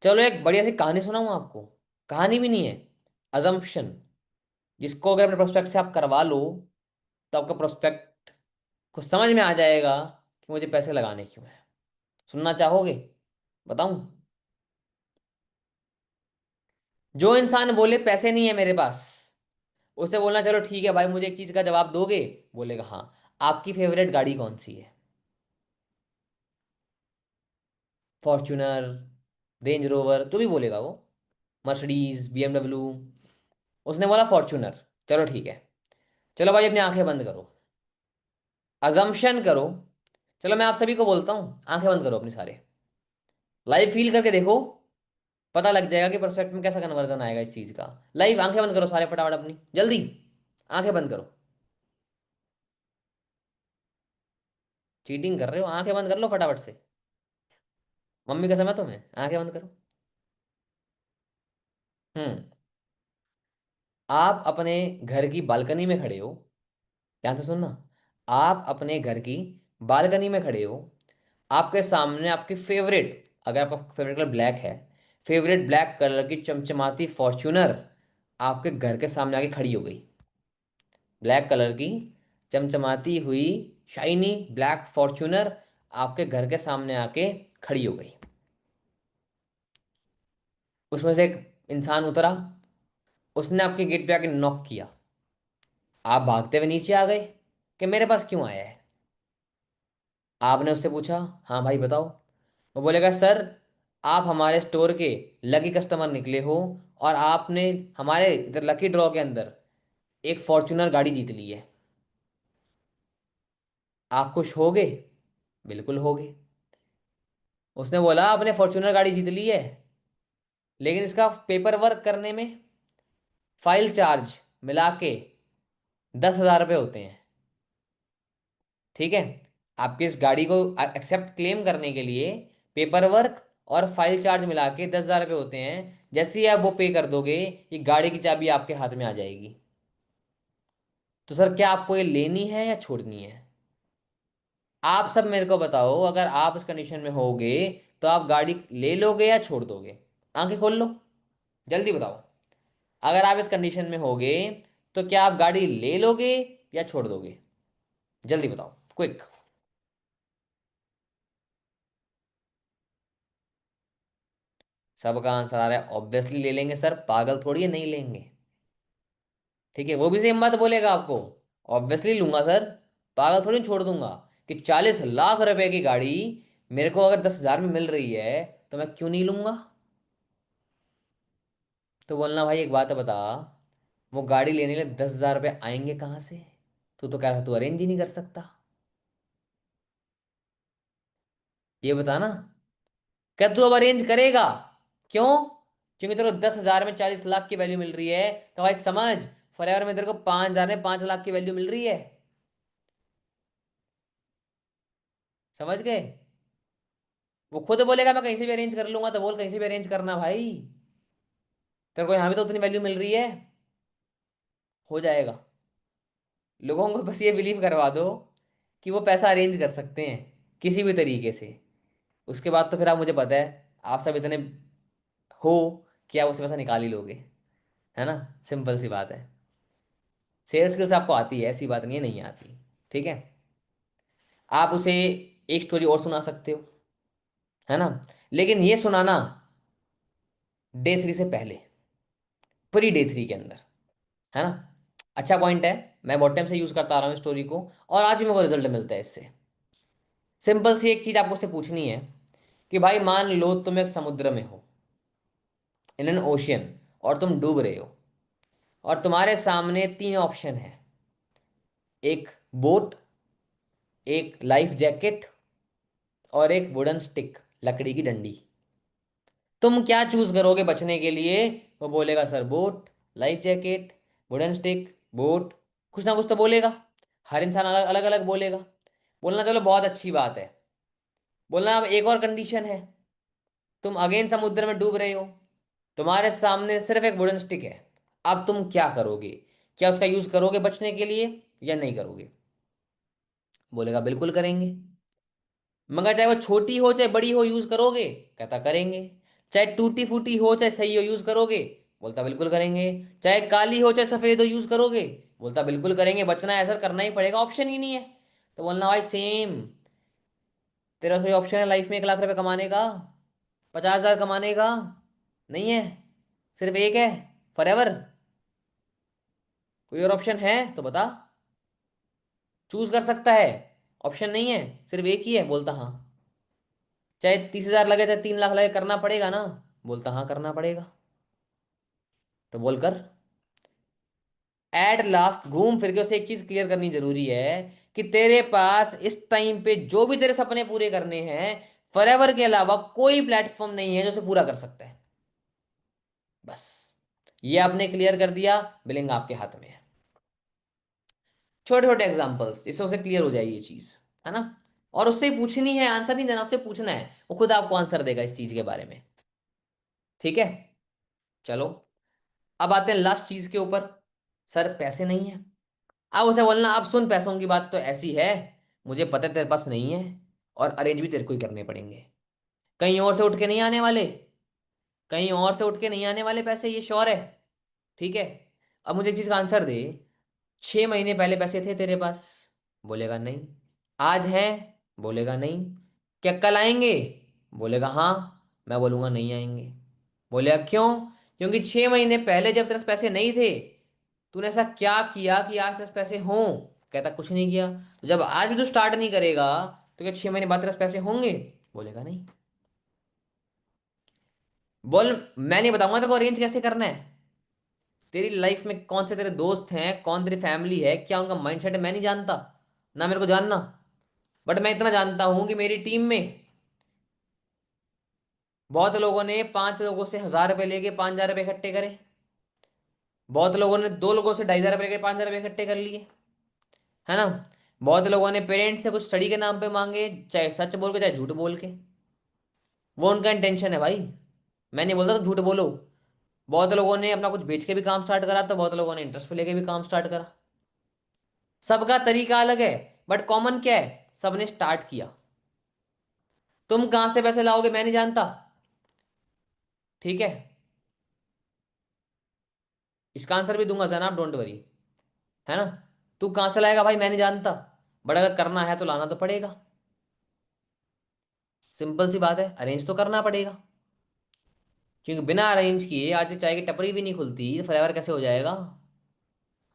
चलो एक बढ़िया सी कहानी सुनाऊं आपको। कहानी भी नहीं है, अजम्पशन, जिसको अगर अपने प्रोस्पेक्ट से आप करवा लो, तो आपका प्रोस्पेक्ट को समझ में आ जाएगा कि मुझे पैसे लगाने क्यों है। सुनना चाहोगे? बताऊं? जो इंसान बोले पैसे नहीं है मेरे पास, उसे बोलना चलो ठीक है भाई, मुझे एक चीज का जवाब दोगे? बोलेगा हाँ। आपकी फेवरेट गाड़ी कौन सी है? फॉर्च्यूनर, रेंज रोवर, जो भी बोलेगा वो, मर्सिडीज, BMW। उसने बोला फॉर्च्यूनर। चलो ठीक है, चलो भाई अपनी आंखें बंद करो, अजम्पशन करो। चलो मैं आप सभी को बोलता हूँ, आंखें बंद करो अपनी सारे, लाइव फील करके देखो, पता लग जाएगा कि परफेक्ट में कैसा कन्वर्जन आएगा इस चीज का। लाइव आंखें बंद करो सारे फटाफट अपनी, जल्दी आंखें बंद करो। चीटिंग कर रहे हो? आंखें बंद कर लो फटाफट से, मम्मी का समय तुम्हें, आंखें बंद करो। हम्म। आप अपने घर की बालकनी में खड़े हो, ध्यान से सुनना। आप अपने घर की बालकनी में खड़े हो, आपके सामने आपकी फेवरेट, अगर आपका फेवरेट कलर ब्लैक है, फेवरेट ब्लैक कलर की चमचमाती फॉर्च्यूनर आपके घर के सामने आके खड़ी हो गई। ब्लैक कलर की चमचमाती हुई शाइनी ब्लैक फॉर्च्यूनर आपके घर के सामने आके खड़ी हो गई। उसमें से एक इंसान उतरा, उसने आपके गेट पे आके नॉक किया। आप भागते हुए नीचे आ गए कि मेरे पास क्यों आया है। आपने उससे पूछा हाँ भाई बताओ। वो बोलेगा सर, आप हमारे स्टोर के लकी कस्टमर निकले हो, और आपने हमारे इधर लकी ड्रॉ के अंदर एक फॉर्च्यूनर गाड़ी जीत ली है। आप खुश होगे? बिल्कुल होगे। उसने बोला आपने फॉर्च्यूनर गाड़ी जीत ली है, लेकिन इसका पेपर वर्क करने में फाइल चार्ज मिला के 10,000 रुपये होते हैं। ठीक है? आपकी इस गाड़ी को एक्सेप्ट क्लेम करने के लिए पेपर वर्क और फाइल चार्ज मिला के 10,000 रुपये होते हैं। जैसे ही आप वो पे कर दोगे, ये गाड़ी की चाबी आपके हाथ में आ जाएगी। तो सर क्या आपको ये लेनी है या छोड़नी है? आप सब मेरे को बताओ, अगर आप इस कंडीशन में होगे, तो आप गाड़ी ले लोगे या छोड़ दोगे? आंखें खोल लो, जल्दी बताओ। अगर आप इस कंडीशन में होगे तो क्या आप गाड़ी ले लोगे या छोड़ दोगे? जल्दी बताओ, क्विक। सबका आंसर आ रहा है ऑब्वियसली ले लेंगे सर, पागल थोड़ी है नहीं लेंगे। ठीक है, वो भी सेम बात बोलेगा आपको, ऑब्वियसली लूंगा सर, पागल थोड़ी छोड़ दूंगा। कि 40 लाख रुपए की गाड़ी मेरे को अगर 10,000 में मिल रही है तो मैं क्यों नहीं लूंगा? तो बोलना भाई एक बात बता, वो गाड़ी लेने के लिए 10,000 रुपये आएंगे कहाँ से? तू तो कह रहा तू अरेंज ही नहीं कर सकता। ये बता ना, क्या तू अब अरेंज करेगा? क्यों? क्योंकि तेरे को 10,000 में 40 लाख की वैल्यू मिल रही है, तो भाई समझ, फॉरएवर में तेरे को 5,000 में 5 लाख की वैल्यू मिल रही है। समझ गए? वो खुद बोलेगा मैं कहीं से भी अरेंज कर लूंगा, तो बोल कहीं से भी अरेंज करना भाई, तेरे को यहाँ भी तो उतनी वैल्यू मिल रही है। हो जाएगा। लोगों को बस ये बिलीव करवा दो कि वो पैसा अरेंज कर सकते हैं किसी भी तरीके से। उसके बाद तो फिर आप, मुझे पता है आप सब इतने हो कि आप उससे पैसा निकाल ही लोगे, है ना? सिंपल सी बात है। सेल्स स्किल्स आपको आती है, ऐसी बात नहीं है नहीं आती। ठीक है, आप उसे एक स्टोरी और सुना सकते हो, है ना? लेकिन ये सुनाना डे 3 से पहले, प्री डे 3 के अंदर, है ना? अच्छा पॉइंट है। मैं बहुत टाइम से यूज करता आ रहा हूँ स्टोरी को, और आज भी मेरे को रिजल्ट मिलता है इससे। सिंपल सी एक चीज आपको उससे पूछनी है कि भाई मान लो तुम एक समुद्र में हो, इन एन ओशियन, और तुम डूब रहे हो, और तुम्हारे सामने 3 ऑप्शन है। एक बोट, एक लाइफ जैकेट, और एक वुडन स्टिक, लकड़ी की डंडी। तुम क्या चूज करोगे बचने के लिए? वो बोलेगा sir boat, life jacket, wooden stick, boat, कुछ ना कुछ तो बोलेगा। हर इंसान अलग अलग अलग बोलेगा। बोलना चलो बहुत अच्छी बात है। बोलना अब एक और कंडीशन है, तुम अगेन समुद्र में डूब रहे हो, तुम्हारे सामने सिर्फ एक वुडन स्टिक है। अब तुम क्या करोगे? क्या उसका यूज करोगे बचने के लिए या नहीं करोगे? बोलेगा बिल्कुल करेंगे। मगर चाहे वो छोटी हो चाहे बड़ी हो, यूज करोगे? कहता करेंगे। चाहे टूटी फूटी हो चाहे सही हो, यूज करोगे? बोलता बिल्कुल करेंगे। चाहे काली हो चाहे सफेद हो, यूज करोगे? बोलता बिल्कुल करेंगे, बचना है सर, करना ही पड़ेगा, ऑप्शन ही नहीं है। तो बोलना भाई सेम, तेरा कोई ऑप्शन है लाइफ में 1 लाख रुपए कमाने का, 50,000 कमाने का? नहीं है, सिर्फ एक है, फॉरएवर। कोई और ऑप्शन है तो बता, चूज कर सकता है। ऑप्शन नहीं है, सिर्फ एक ही है। बोलता हाँ। चाहे 30,000 लगे चाहे 3 लाख लगे, करना पड़ेगा ना? बोलता हाँ करना पड़ेगा। तो बोलकर एट लास्ट घूम फिर के उसे एक चीज क्लियर करनी जरूरी है कि तेरे पास इस टाइम पे जो भी तेरे सपने पूरे करने हैं, फॉरएवर के अलावा कोई प्लेटफॉर्म नहीं है जो उसे पूरा कर सकता है। बस ये आपने क्लियर कर दिया, बिलिंग आपके हाथ में है। छोटे छोटे एग्जांपल्स जिससे उसे क्लियर हो जाए ये चीज, है ना? और उससे पूछनी है, आंसर नहीं देना, उससे पूछना है, वो खुद आपको आंसर देगा इस चीज के बारे में। ठीक है, चलो। अब आते हैं लास्ट चीज के ऊपर। सर पैसे नहीं है। अब उसे बोलना अब सुन, पैसों की बात तो ऐसी है, मुझे पता है तेरे पास नहीं है, और अरेंज भी तेरे को ही करने पड़ेंगे। कहीं और से उठ के नहीं आने वाले, कहीं और से उठ के नहीं आने वाले पैसे, ये श्योर है? ठीक है। अब मुझे एक चीज का आंसर दे, 6 महीने पहले पैसे थे तेरे पास? बोलेगा नहीं। आज है? बोलेगा नहीं। क्या कल आएंगे? बोलेगा हाँ। मैं बोलूंगा नहीं आएंगे। बोलेगा क्यों? क्योंकि 6 महीने पहले जब तेरे पास पैसे नहीं थे, तूने ऐसा क्या किया कि आज तेरे पास पैसे हों? कहता कुछ नहीं किया। तो जब आज भी तू स्टार्ट नहीं करेगा, तो क्या 6 महीने बाद तेरे पास पैसे होंगे? बोलेगा नहीं। बोल, मैं नहीं बताऊंगा तेरे को अरेंज कैसे करना है। तेरी लाइफ में कौन से तेरे दोस्त हैं, कौन तेरी फैमिली है, क्या उनका माइंडसेट है, मैं नहीं जानता, ना मेरे को जानना। बट मैं इतना जानता हूं कि मेरी टीम में बहुत लोगों ने 5 लोगों से 1,000 रुपए लेके 5,000 रुपए इकट्ठे करे। बहुत लोगों ने 2 लोगों से 2,500 रुपए लेके 5,000 रुपए इकट्ठे कर लिए, है ना? बहुत लोगों ने पेरेंट्स से कुछ स्टडी के नाम पे मांगे, चाहे सच बोल के चाहे झूठ बोल के। वो उनका इंटेंशन है भाई, मैं नहीं बोलता तुम झूठ बोलो। बहुत लोगों ने अपना कुछ बेच के भी काम स्टार्ट करा, तो बहुत लोगों ने इंटरेस्ट पे लेके भी काम स्टार्ट करा। सबका तरीका अलग है, बट कॉमन क्या है? सबने स्टार्ट किया। तुम कहां से पैसे लाओगे मैं नहीं जानता, ठीक है। इसका आंसर भी दूंगा जनाब, डोंट वरी, है ना। तू कहां से लाएगा भाई मैं नहीं जानता, बट अगर करना है तो लाना तो पड़ेगा। सिंपल सी बात है, अरेंज तो करना पड़ेगा, क्योंकि बिना अरेंज किए आज चाय की टपरी भी नहीं खुलती, तो फ्लेवर कैसे हो जाएगा।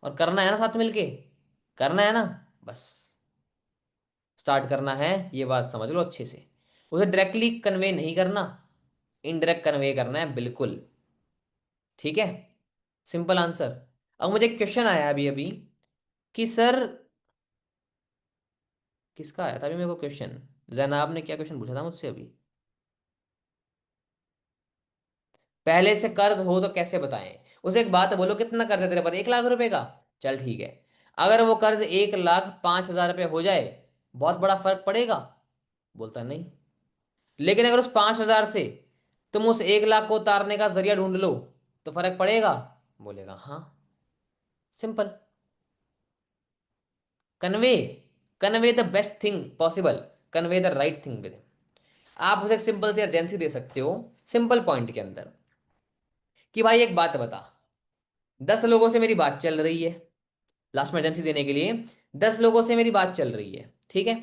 और करना है ना साथ मिलके, करना है ना, बस स्टार्ट करना है, ये बात समझ लो अच्छे से। उसे डायरेक्टली कन्वे नहीं करना, इनडायरेक्ट कन्वे करना है बिल्कुल, ठीक है। Simple answer. अब मुझे एक क्वेश्चन आया अभी अभी कि सर, किसका आया था अभी मेरे को क्वेश्चन, जैनाब ने क्या क्वेश्चन पूछा था मुझसे अभी। पहले से कर्ज हो तो कैसे बताएं। उसे एक बात बोलो, कितना कर्ज है तेरे पर, 1 लाख रुपए का। चल ठीक है, अगर वो कर्ज 1,05,000 रुपये हो जाए, बहुत बड़ा फर्क पड़ेगा। बोलता नहीं। लेकिन अगर उस 5,000 से तुम उस 1 लाख को उतारने का जरिया ढूंढ लो, तो फर्क पड़ेगा। बोलेगा हाँ। Simple. Convey, convey the best thing possible, convey the right thing with. आप उसे एक सिंपल सी अर्जेंसी दे सकते हो, सिंपल पॉइंट के अंदर, कि भाई एक बात बता, 10 लोगों से मेरी बात चल रही है, लास्ट में अर्जेंसी देने के लिए, 10 लोगों से मेरी बात चल रही है, ठीक है।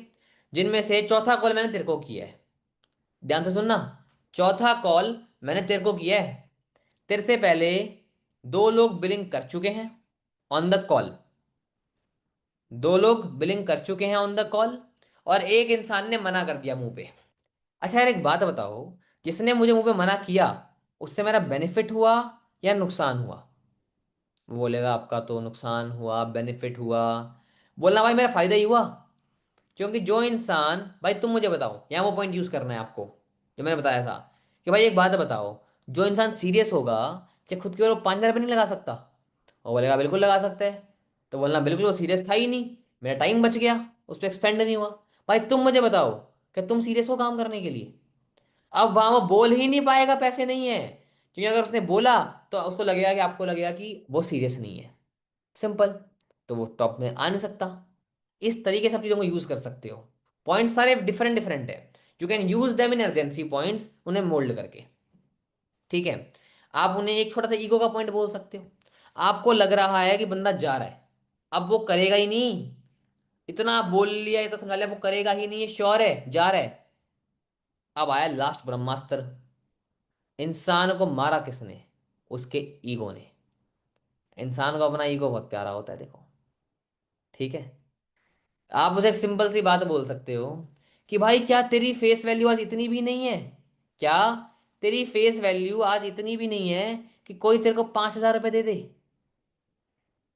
जिनमें से चौथा कॉल मैंने तेरे को किया है, ध्यान से सुनना, चौथा कॉल मैंने तेरे को किया है। तेरे से पहले 2 लोग बिलिंग कर चुके हैं ऑन द कॉल, 2 लोग बिलिंग कर चुके हैं ऑन द कॉल, और एक इंसान ने मना कर दिया मुंह पे। अच्छा यार एक बात बताओ, जिसने मुझे मुंह पे मना किया, उससे मेरा बेनिफिट हुआ या नुकसान हुआ। वो बोलेगा आपका तो नुकसान हुआ, बेनिफिट हुआ। बोलना भाई मेरा फायदा ही हुआ, क्योंकि जो इंसान, भाई तुम मुझे बताओ, यहाँ वो पॉइंट यूज करना है आपको जो मैंने बताया था, कि भाई एक बात बताओ, जो इंसान सीरियस होगा, क्या खुद के ऊपर 5,000 रुपये नहीं लगा सकता। वो बोलेगा बिल्कुल लगा सकता है। तो बोलना बिल्कुल वो सीरियस था ही नहीं, मेरा टाइम बच गया, उस पर एक्सपेंड नहीं हुआ। भाई तुम मुझे बताओ, क्या तुम सीरियस हो काम करने के लिए। अब वहां वो बोल ही नहीं पाएगा पैसे नहीं है, क्योंकि अगर उसने बोला तो उसको लगेगा कि, आपको लगेगा कि वो सीरियस नहीं है, सिंपल। तो वो टॉप में आ नहीं सकता। इस तरीके से आप चीजों को यूज कर सकते हो। पॉइंट सारे डिफरेंट डिफरेंट है, you can use them in emergency points, उन्हें मोल्ड करके, ठीक है। आप उन्हें एक छोटा सा ईगो का पॉइंट बोल सकते हो। आपको लग रहा है कि बंदा जा रहा है, अब वो करेगा ही नहीं, इतना बोल लिया, इतना समझा लिया, वो करेगा ही नहीं, ये श्योर है जा रहा है। अब आया लास्ट ब्रह्मास्त्र। इंसान को मारा किसने, उसके ईगो ने। इंसान को अपना ईगो बहुत प्यारा होता है, देखो, ठीक है। आप मुझे एक सिंपल सी बात बोल सकते हो, कि भाई क्या तेरी फेस वैल्यू आज इतनी भी नहीं है, क्या तेरी फेस वैल्यू आज इतनी भी नहीं है कि कोई तेरे को 5,000 रुपये दे दे,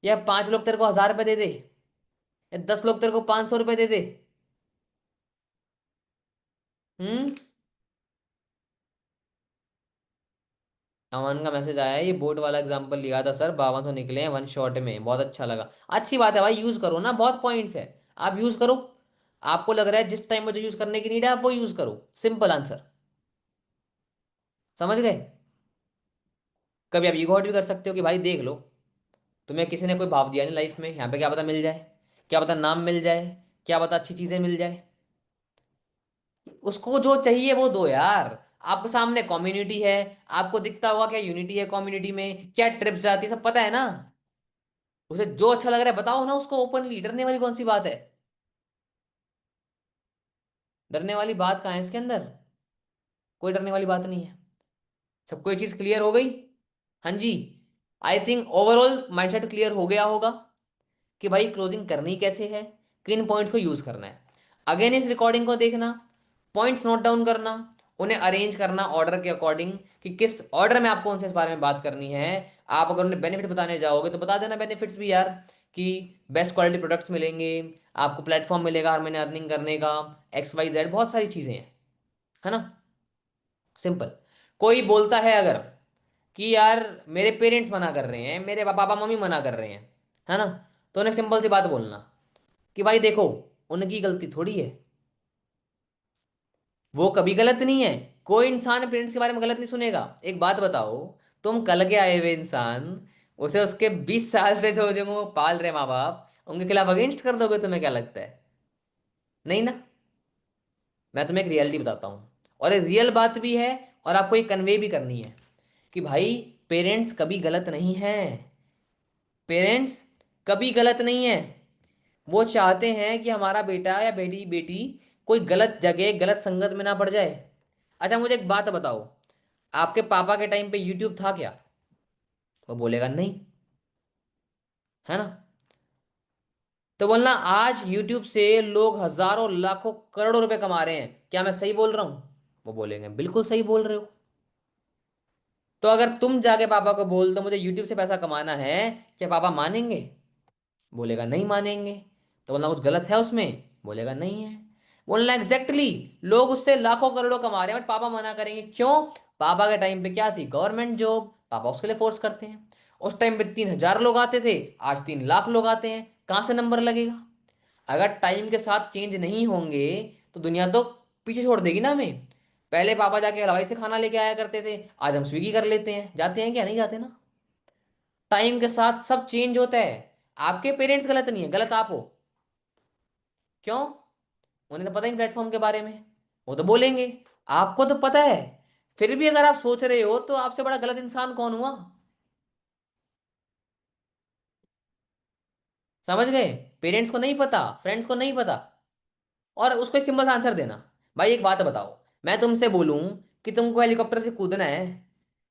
या 5 लोग तेरे को 1,000 रुपये दे दे, या 10 लोग तेरे को 500 रुपये दे दे। हम्म। अमन का मैसेज आया है, ये बोट वाला एग्जांपल लिया था सर, 5200 निकले हैं 1 शॉट में, बहुत अच्छा लगा। अच्छी बात है भाई, यूज करो ना, बहुत पॉइंट्स है, आप यूज करो। आपको लग रहा है जिस टाइम में जो यूज करने की नीड है आप वो यूज करो, सिंपल आंसर, समझ गए। कभी आप ईगो हर्ट भी कर सकते हो, कि भाई देख लो, तुम्हें किसी ने कोई भाव दिया नहीं लाइफ में, यहाँ पे क्या पता मिल जाए, क्या पता नाम मिल जाए, क्या पता अच्छी चीजें मिल जाए। उसको जो चाहिए वो दो यार। आपके सामने कम्युनिटी है, आपको दिखता होगा क्या यूनिटी है कम्युनिटी में, क्या ट्रिप्स जाती है, सब पता है ना। उसे जो अच्छा लग रहा है बताओ ना उसको ओपनली, डरने वाली कौन सी बात है। डरने वाली बात कहाँ है इसके अंदर, कोई डरने वाली बात नहीं है। सबको ये चीज क्लियर हो गई। हाँ जी। I think overall mindset clear हो गया होगा, कि भाई क्लोजिंग करनी कैसे है, किन पॉइंट्स को यूज करना है। अगेन इस रिकॉर्डिंग को देखना, पॉइंट्स नोट डाउन करना, उन्हें अरेंज करना ऑर्डर के अकॉर्डिंग, कि किस ऑर्डर में आपको उनसे इस बारे में बात करनी है। आप अगर उन्हें बेनिफिट बताने जाओगे तो बता देना बेनिफिट्स भी यार, कि बेस्ट क्वालिटी प्रोडक्ट्स मिलेंगे, आपको प्लेटफॉर्म मिलेगा हर महीने अर्निंग करने का, XYZ बहुत सारी चीजें हैं, है ना। सिंपल। कोई बोलता है अगर, कि यार मेरे पेरेंट्स मना कर रहे हैं, मेरे पापा मम्मी मना कर रहे हैं, है ना, तो उन्हें सिंपल सी बात बोलना, कि भाई देखो, उनकी गलती थोड़ी है, वो कभी गलत नहीं है। कोई इंसान पेरेंट्स के बारे में गलत नहीं सुनेगा। एक बात बताओ, तुम कल के आए हुए इंसान, उसे उसके 20 साल से जो जो वो पाल रहे माँ बाप, उनके खिलाफ अगेंस्ट कर दोगे, तुम्हें क्या लगता है। नहीं ना। मैं तुम्हें एक रियलिटी बताता हूँ, और ये रियल बात भी है, और आपको ये कन्वे भी करनी है कि भाई पेरेंट्स कभी गलत नहीं है। पेरेंट्स कभी गलत नहीं है। वो चाहते हैं कि हमारा बेटा या बेटी बेटी कोई गलत जगह गलत संगत में ना पड़ जाए। अच्छा मुझे एक बात बताओ, आपके पापा के टाइम पे यूट्यूब था क्या? वो बोलेगा नहीं, है ना? तो बोलना आज यूट्यूब से लोग हजारों लाखों करोड़ों रुपए कमा रहे हैं, क्या मैं सही बोल रहा हूं? वो बोलेंगे बिल्कुल सही बोल रहे हो। तो अगर तुम जाके पापा को बोल दो मुझे यूट्यूब से पैसा कमाना है, क्या पापा मानेंगे? बोलेगा नहीं मानेंगे। तो बोलना कुछ गलत है उसमें? बोलेगा नहीं है। बोलना एग्जैक्टली लोग उससे लाखों करोड़ों कमा रहे हैं बट पापा मना करेंगे, क्यों? पापा के टाइम पे क्या थी? गवर्नमेंट जॉब, पापा उसके लिए फोर्स करते हैं। उस टाइम पे 3,000 लोग आते थे, आज 3 लाख लोग आते हैं, कहाँ से नंबर लगेगा? अगर टाइम के साथ चेंज नहीं होंगे तो दुनिया तो पीछे छोड़ देगी ना हमें। पहले पापा जाके हलवाई से खाना लेके आया करते थे, आज हम स्विगी कर लेते हैं, जाते हैं क्या? नहीं जाते ना। टाइम के साथ सब चेंज होता है। आपके पेरेंट्स गलत नहीं है, गलत आप हो। क्यों? उन्हें तो पता ही प्लेटफॉर्म के बारे में, वो तो बोलेंगे। आपको तो पता है, फिर भी अगर आप सोच रहे हो तो आपसे बड़ा गलत इंसान कौन हुआ? समझ गए? पेरेंट्स को नहीं पता, फ्रेंड्स को नहीं पता। और उसको एक सिंपल सा आंसर देना। भाई एक बात बताओ, मैं तुमसे बोलूं कि तुमको हेलीकॉप्टर से कूदना है,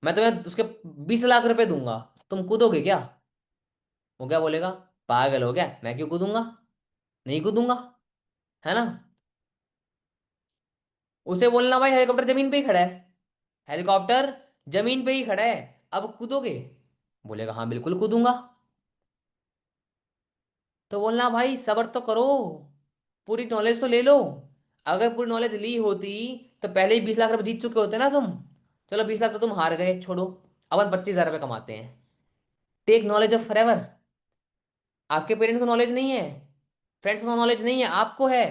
मैं तुम्हें उसके 20 लाख रुपए दूंगा, तुम कूदोगे क्या? वो क्या बोलेगा? पागल हो गया, मैं क्यों कूदूंगा? नहीं कूदूंगा, है ना? उसे बोलना भाई हेलीकॉप्टर जमीन पे ही खड़ा है, हेलीकॉप्टर जमीन पे ही खड़ा है, अब कूदोगे? बोलेगा हाँ बिल्कुल कूदूंगा। तो बोलना भाई सब्र तो करो, पूरी नॉलेज तो ले लो। अगर पूरी नॉलेज ली होती तो पहले ही 20 लाख रुपए जीत चुके होते ना तुम। चलो 20 लाख तो तुम हार गए, छोड़ो। अपन 25,000 रुपये कमाते हैं। Take knowledge of forever. आपके पेरेंट्स को नॉलेज नहीं है, फ्रेंड्स को नॉलेज नहीं है, आपको है।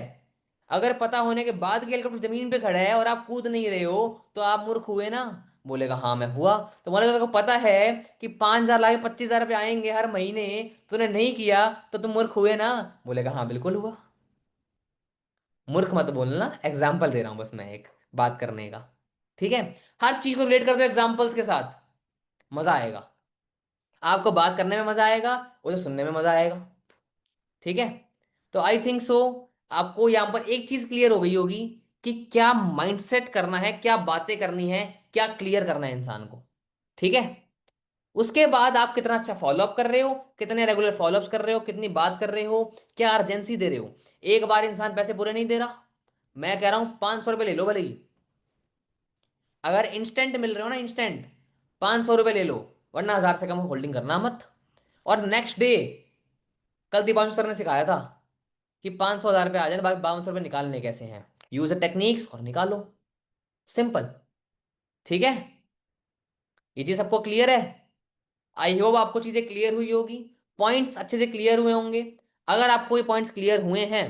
अगर पता होने के बाद कि हेलीकॉप्टर जमीन पे खड़ा है और आप कूद नहीं रहे हो तो आप मूर्ख हुए ना। बोलेगा हाँ मैं हुआ। तो बोले तेरे को पता है कि 5,000 लाके 25,000 रुपये आएंगे हर महीने, तूने नहीं किया तो तुम मूर्ख हुए ना। बोलेगा हाँ बिल्कुल हुआ। मूर्ख मत बोलना, एग्जाम्पल दे रहा हूं बस मैं एक बात करने का। ठीक है? हर चीज को रिलेट करते हो एग्जाम्पल्स के साथ, मजा आएगा। आपको बात करने में मजा आएगा, उसे सुनने में मजा आएगा। ठीक है? तो आई थिंक सो आपको यहां पर एक चीज क्लियर हो गई होगी कि क्या माइंडसेट करना है, क्या बातें करनी है, क्या क्लियर करना है इंसान को। ठीक है? उसके बाद आप कितना अच्छा फॉलोअप कर रहे हो, कितने रेगुलर फॉलोअप्स कर रहे हो, कितनी बात कर रहे हो, क्या अर्जेंसी दे रहे हो। एक बार इंसान पैसे पूरे नहीं दे रहा, मैं कह रहा हूं 500 रुपये ले लो भले ही। अगर इंस्टेंट मिल रहे हो ना, इंस्टेंट 500 रुपये ले लो, वरना 1,000 से कम होल्डिंग करना मत। और नेक्स्ट डे, कल दीपांशु सर ने सिखाया था कि 500 1,000 रुपये आ जाए, बाकी 500 रुपये निकालने कैसे हैं। यूज टेक्निक्स और निकालो, सिंपल। ठीक है? ये चीज सबको क्लियर है? आई होप आपको चीजें क्लियर हुई होगी, पॉइंट्स अच्छे से क्लियर हुए होंगे। अगर आपको ये पॉइंट्स क्लियर हुए हैं